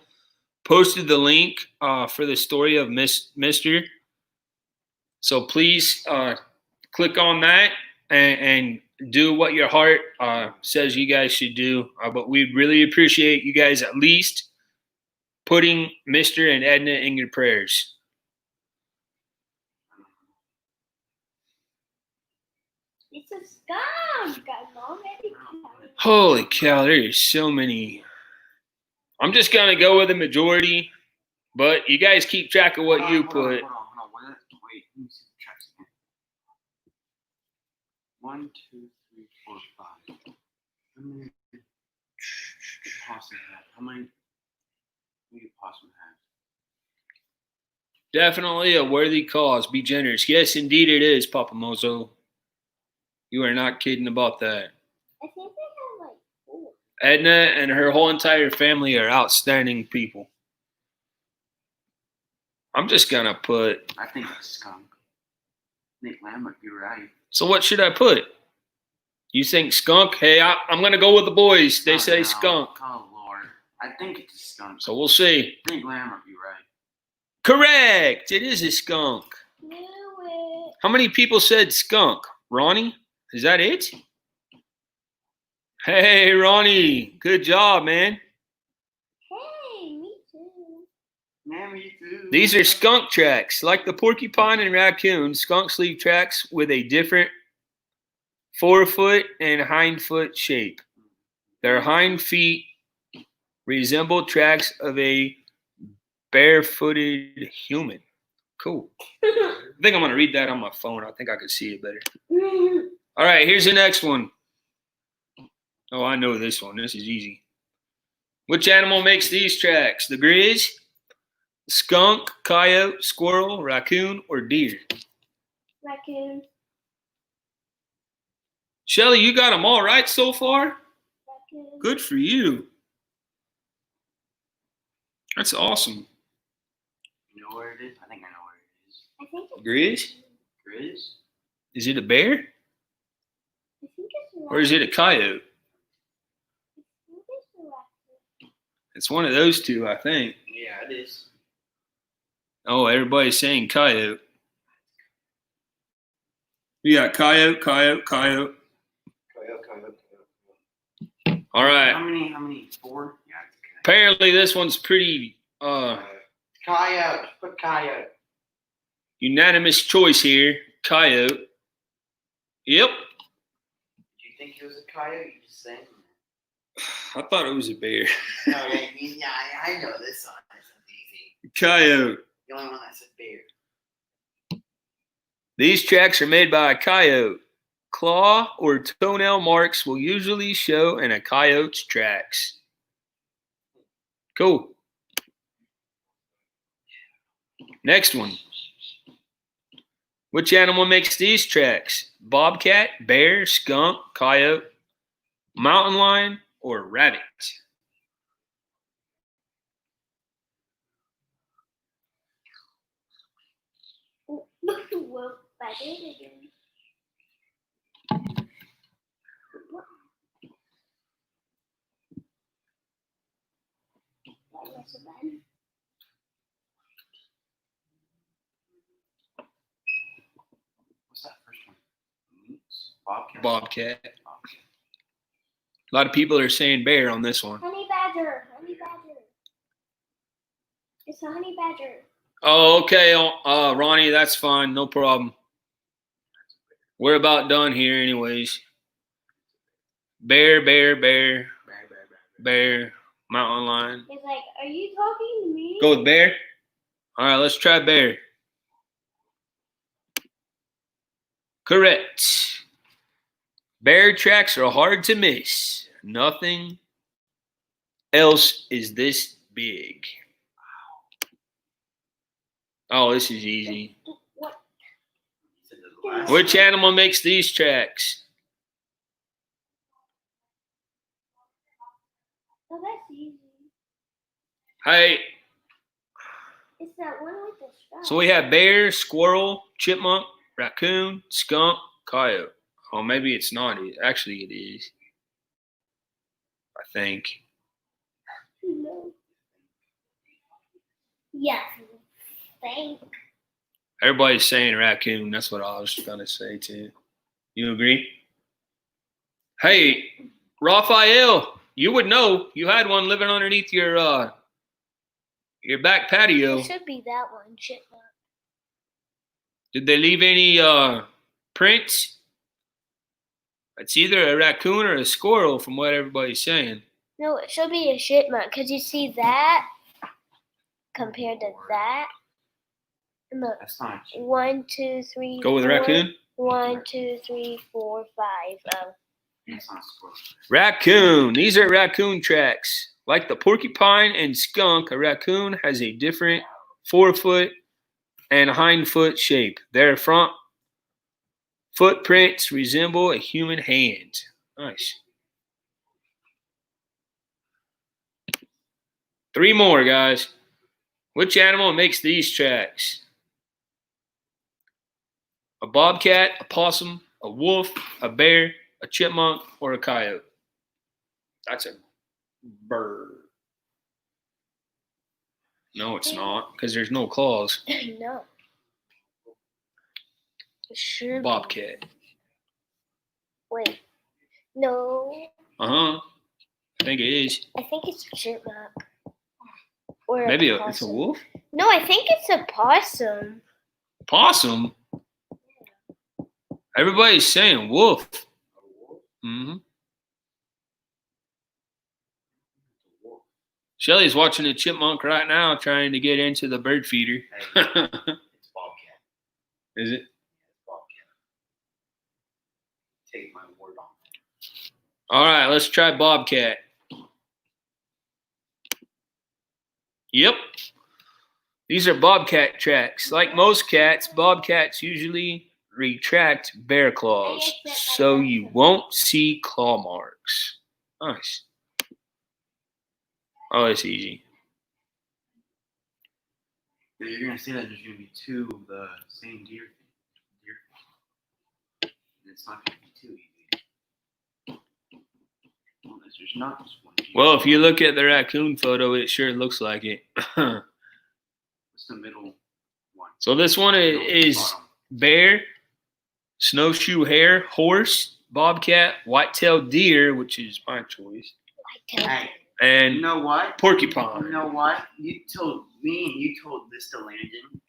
posted the link for the story of Mr. So please click on that and do what your heart says you guys should do. But we really appreciate you guys at least putting Mr. and Edna in your prayers. It's a skunk. Holy cow, there is so many. I'm just going to go with the majority, but you guys keep track of what you put. Hold on. Wait, let me see the tracks again. 1, 2, 3, 4, 5. How many possum have? How many possum have? Definitely a worthy cause. Be generous. Yes, indeed it is, Papa Mozo. You are not kidding about that. I think they have like 4. Edna and her whole entire family are outstanding people. I'm just going to put... I think it's skunk. I think Lamb would be right. So what should I put? You think skunk? Hey, I'm going to go with the boys. They say skunk. Oh, Lord. I think it's a skunk. So we'll see. I think Lamb would be right. Correct. It is a skunk. Knew it. How many people said skunk? Ronnie? Is that it? Hey, Ronnie. Good job, man. Hey, me too. Yeah, me too. These are skunk tracks. Like the porcupine and raccoon, skunks leave tracks with a different forefoot and hind foot shape. Their hind feet resemble tracks of a barefooted human. Cool. I think I'm going to read that on my phone. I think I can see it better. All right, here's the next one. Oh, I know this one. This is easy. Which animal makes these tracks? The grizz, skunk, coyote, squirrel, raccoon, or deer? Raccoon. Shelly, you got them all right so far? Raccoon. Good for you. That's awesome. You know where it is? I think I know where it is. I think it's Grizz? Grizz? Is it a bear? I think it's a Or is it a coyote? I think it's a raccoon. It's one of those two, I think. Yeah, it is. Oh, everybody's saying coyote. You got coyote, coyote, coyote. All How right. many? 4? Yeah, it's okay. Apparently this one's pretty Coyote. Put coyote. unanimous choice here. Coyote. Yep. Did you think it was a coyote? You just saying? I thought it was a bear. No, yeah, I know this one. This one's easy. Coyote. The only one that said bear. These tracks are made by a coyote. Claw or toenail marks will usually show in a coyote's tracks. Cool. Next one. Which animal makes these tracks? Bobcat, bear, skunk, coyote, mountain lion, or rabbit? Well, I did it again. That was a bad. What's that first one? Bobcat. Bobcat. A lot of people are saying bear on this one. Honey badger. Honey badger. It's a honey badger. Oh, okay, Ronnie, that's fine. No problem. We're about done here anyways. Bear, bear, bear, bear, mountain lion. It's like, are you talking to me? Go with bear? All right, let's try bear. Correct. Bear tracks are hard to miss. Nothing else is this big. Oh, this is easy. What? Which animal makes these tracks? Oh, that's easy. Hey, It's that one with the straw. so we have bear, squirrel, chipmunk, raccoon, skunk, coyote. Oh, maybe it's not. Actually, it is. I think. No. Yeah. Thank. Everybody's saying raccoon. That's what I was going to say, too. You agree? Hey, Raphael, you would know. You had one living underneath your back patio. It should be that one, chipmunk. Did they leave any prints? It's either a raccoon or a squirrel from what everybody's saying. No, it should be a chipmunk because you see that compared to that. And look, That's not a 1, 2, 3. Go with 4. raccoon? 1, 2, 3, 4, 5. That's not a squirrel. Raccoon. These are raccoon tracks. Like the porcupine and skunk, a raccoon has a different forefoot and hindfoot shape. Their front footprints resemble a human hand. Nice. 3 more, guys. Which animal makes these tracks? A bobcat, a possum, a wolf, a bear, a chipmunk, or a coyote? That's a bird. No, it's not, because there's no claws. No. It should be. Bobcat. Wait. No. Uh-huh. I think it is. I think it's a chipmunk. Or Maybe a it's a possum. wolf? No, I think it's a possum. Possum? Everybody's saying wolf. Mm-hmm. Shelly's watching a chipmunk right now trying to get into the bird feeder. Hey, it's bobcat. Is it? It's bobcat. Take my word on it. All right, let's try bobcat. Yep. These are bobcat tracks. Like most cats, bobcats usually retract bear claws so you won't see claw marks. Nice. Oh, it's easy. Yeah, you're gonna say that there's gonna be two of the same deer. And it's not gonna be too easy. Unless there's not just one deer. Well, if you look at the raccoon photo, it sure looks like it. What's the middle one? So this one is Bottom. bear, snowshoe hare, horse, bobcat, white-tailed deer, which is my choice, Hey, and you know what? porcupine. You know what? You told me and you told this to Landon.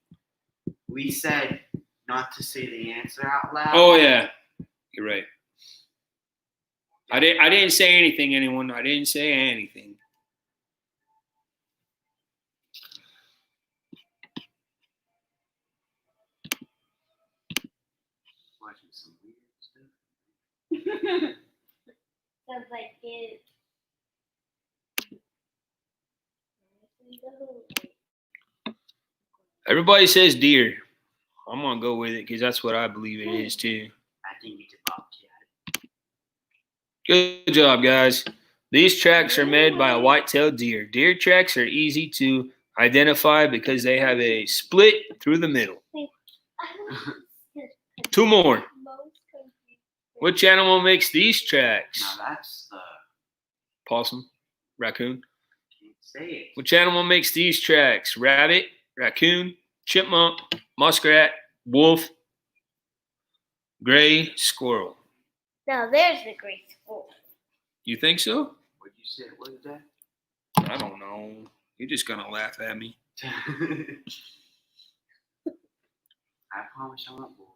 We said not to say the answer out loud. Oh yeah, you're right. I didn't say anything, anyone. I didn't say anything. Watching some weird stuff. Sounds like it. Everybody says deer. I'm gonna go with it because that's what I believe it is too. I think it's a bobcat. Good job, guys. These tracks are made by a white-tailed deer. Deer tracks are easy to identify because they have a split through the middle. 2 more. Which animal makes these tracks? Now that's the Possum, raccoon. can't say it. Which animal makes these tracks? Rabbit, raccoon, chipmunk, muskrat, wolf, gray squirrel. Now there's the gray squirrel. You think so? What'd you say it was that? I don't know. You're just gonna laugh at me. I promise I'm not bored.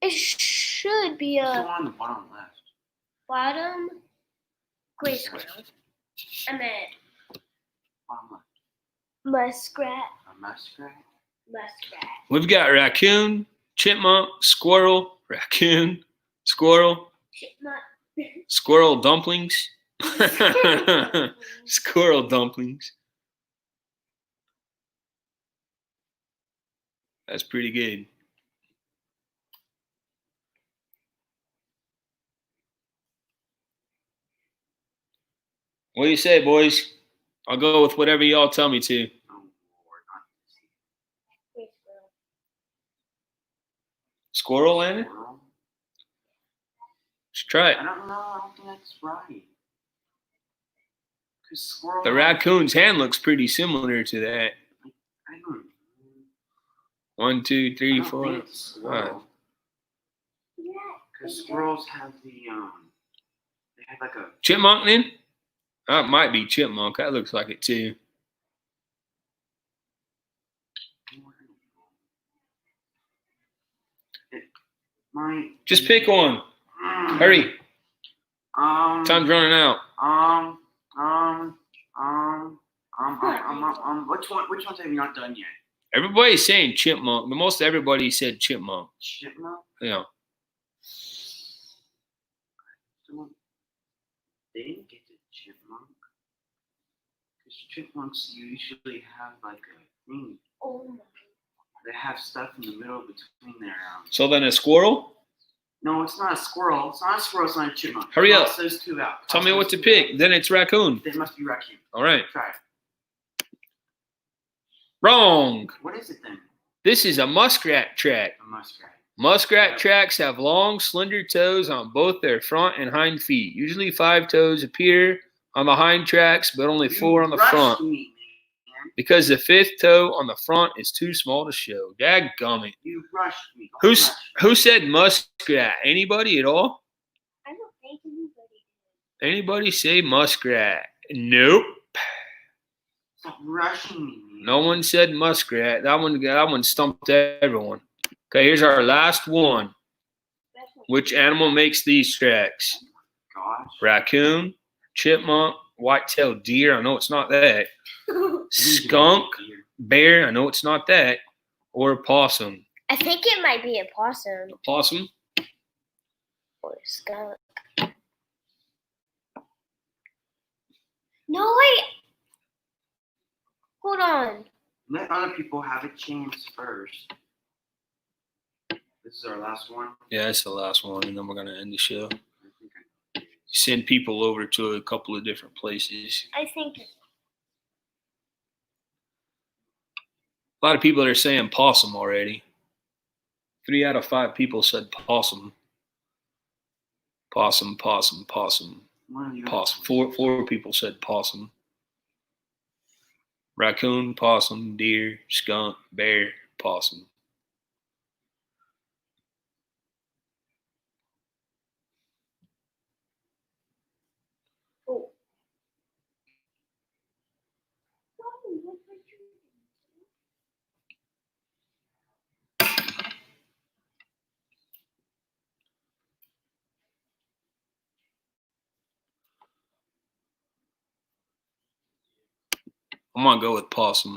It should be Go a on the bottom left. bottom gray squirrel. I meant Bottom left. muskrat. A muskrat. Muskrat. We've got raccoon, chipmunk, squirrel, raccoon, squirrel, Chipmunk. squirrel dumplings. Squirrel dumplings. That's pretty good. What do you say, boys? I'll go with whatever y'all tell me to. Oh Lord, not this. Gray squirrel. Squirrel, Landon? Squirrel? Let's try it. I don't know. I don't think that's right. Cause squirrel. The raccoon's hand looks pretty similar to that. I don't. 1, 2, 3, I don't 4. think it's squirrel. Yeah. Cause squirrels have the They have like a. Chipmunk then? That might be chipmunk. That looks like it too. It might. Just pick one. Hurry. Time's running out. Which ones have you not done yet? Everybody's saying chipmunk, but most everybody said chipmunk. Chipmunk? Yeah. They didn't get the chipmunk. Because chipmunks usually have like a thing. Oh my. They have stuff in the middle between their So then a squirrel? No, it's not a squirrel. It's not a squirrel. It's not a chipmunk. Hurry up. Cross those two out. Tell Cross me those what to two pick. out. Then it's raccoon. They must be raccoon. All right. Try it. Wrong. What is it then? This is a muskrat track. A muskrat. Muskrat tracks have long, slender toes on both their front and hind feet. Usually 5 toes appear on the hind tracks, but only 4 on the rushed front. Me, man. Because the 5th toe on the front is too small to show. Dadgummit. You rushed me. Don't rush me. Who said muskrat? Anybody at all? I don't think anybody. Anybody say muskrat? Nope. Stop rushing me, man. No one said muskrat. That one stumped everyone. Okay, here's our last one. Which animal makes these tracks? Gosh. Raccoon, chipmunk, white-tailed deer. I know it's not that. Skunk, bear. I know it's not that. Or possum. I think it might be a possum Possum. or a skunk. No, wait. Hold on. Let other people have a chance first. This is our last one. Yeah, that's the last one, and then we're gonna end the show. I think I Send people over to a couple of different places. I think. A lot of people are saying possum already. 3 out of 5 people said possum. Possum, possum, possum, one of the other possum. ones. Four people said possum. Raccoon, possum, deer, skunk, bear, possum. Oh. I'm gonna go with possum.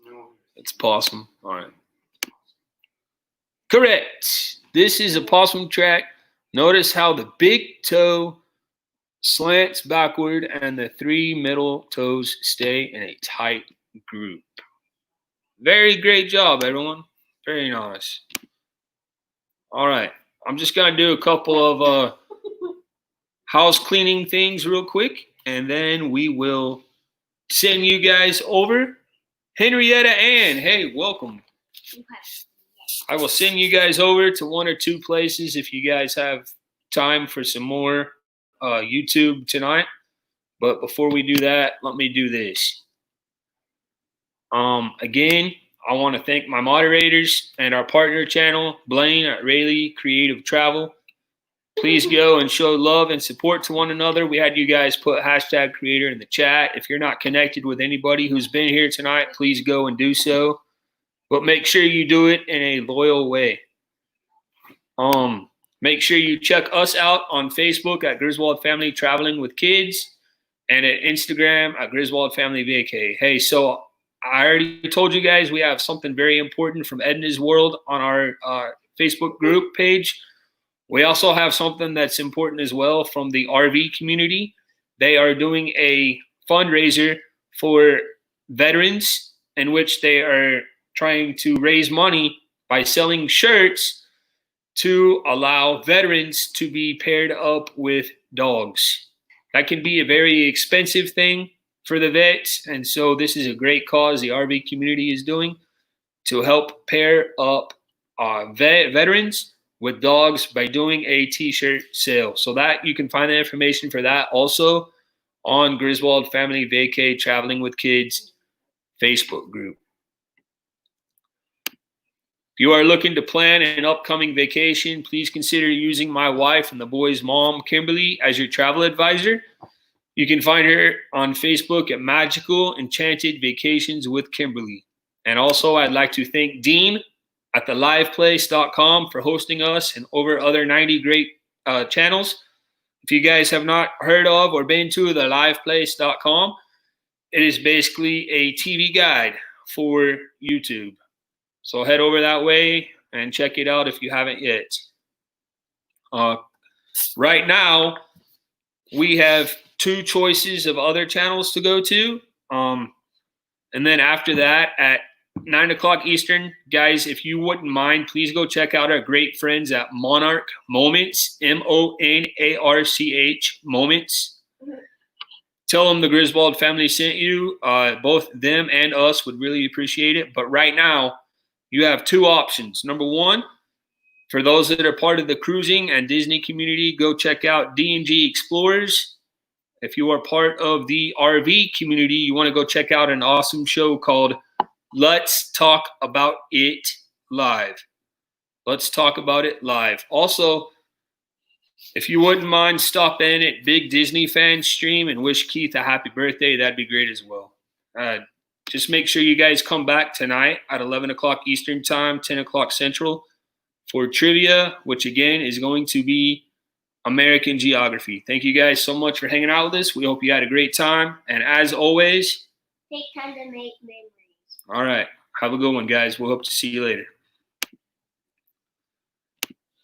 No. It's possum. All right. Correct. This is a possum track. Notice how the big toe slants backward and the 3 middle toes stay in a tight group. Very great job, everyone. Very nice. All right. I'm just going to do a couple of house cleaning things real quick, and then we will send you guys over. Henrietta Ann, hey, welcome. I will send you guys over to 1 or 2 places if you guys have time for some more YouTube tonight. But before we do that, let me do this. Again, I want to thank my moderators and our partner channel, Blaine at Rayleigh Creative Travel. Please go and show love and support to one another. We had you guys put #creator in the chat. If you're not connected with anybody who's been here tonight, please go and do so. But make sure you do it in a loyal way. Make sure you check us out on Facebook at Griswold Family Traveling with Kids and at Instagram at Griswold Family Vacay. Hey, so I already told you guys we have something very important from Edna's World on our Facebook group page. We also have something that's important as well from the RV community. They are doing a fundraiser for veterans in which they are trying to raise money by selling shirts to allow veterans to be paired up with dogs. That can be a very expensive thing for the vets, and so this is a great cause the RV community is doing to help pair up veterans with dogs by doing a t-shirt sale. So that you can find the information for that also on Griswold Family Vacay Traveling with Kids Facebook group. If you are looking to plan an upcoming vacation, please consider using my wife and the boys' mom, Kimberly, as your travel advisor. You can find her on Facebook at Magical Enchanted Vacations with Kimberly. And also, I'd like to thank Dean at theliveplace.com for hosting us and over other 90 great channels. If you guys have not heard of or been to theliveplace.com, it is basically a TV guide for YouTube. So head over that way and check it out if you haven't yet. Right now, we have 2 choices of other channels to go to. And then after that, at 9 o'clock Eastern, guys, if you wouldn't mind, please go check out our great friends at Monarch Moments, MONARCH Moments. Tell them the Griswold family sent you. Both them and us would really appreciate it. But right now, you have 2 options. Number 1, for those that are part of the cruising and Disney community, go check out D&G Explorers. If you are part of the RV community, you want to go check out an awesome show called Let's Talk About It Live. Let's Talk About It Live. Also, if you wouldn't mind, stop in at Big Disney Fan Stream and wish Keith a happy birthday. That'd be great as well. Just make sure you guys come back tonight at 11 o'clock Eastern Time, 10 o'clock Central for trivia, which again is going to be American Geography. Thank you guys so much for hanging out with us. We hope you had a great time. And as always, Take time to make memories. all right. Have a good one, guys. We'll hope to see you later.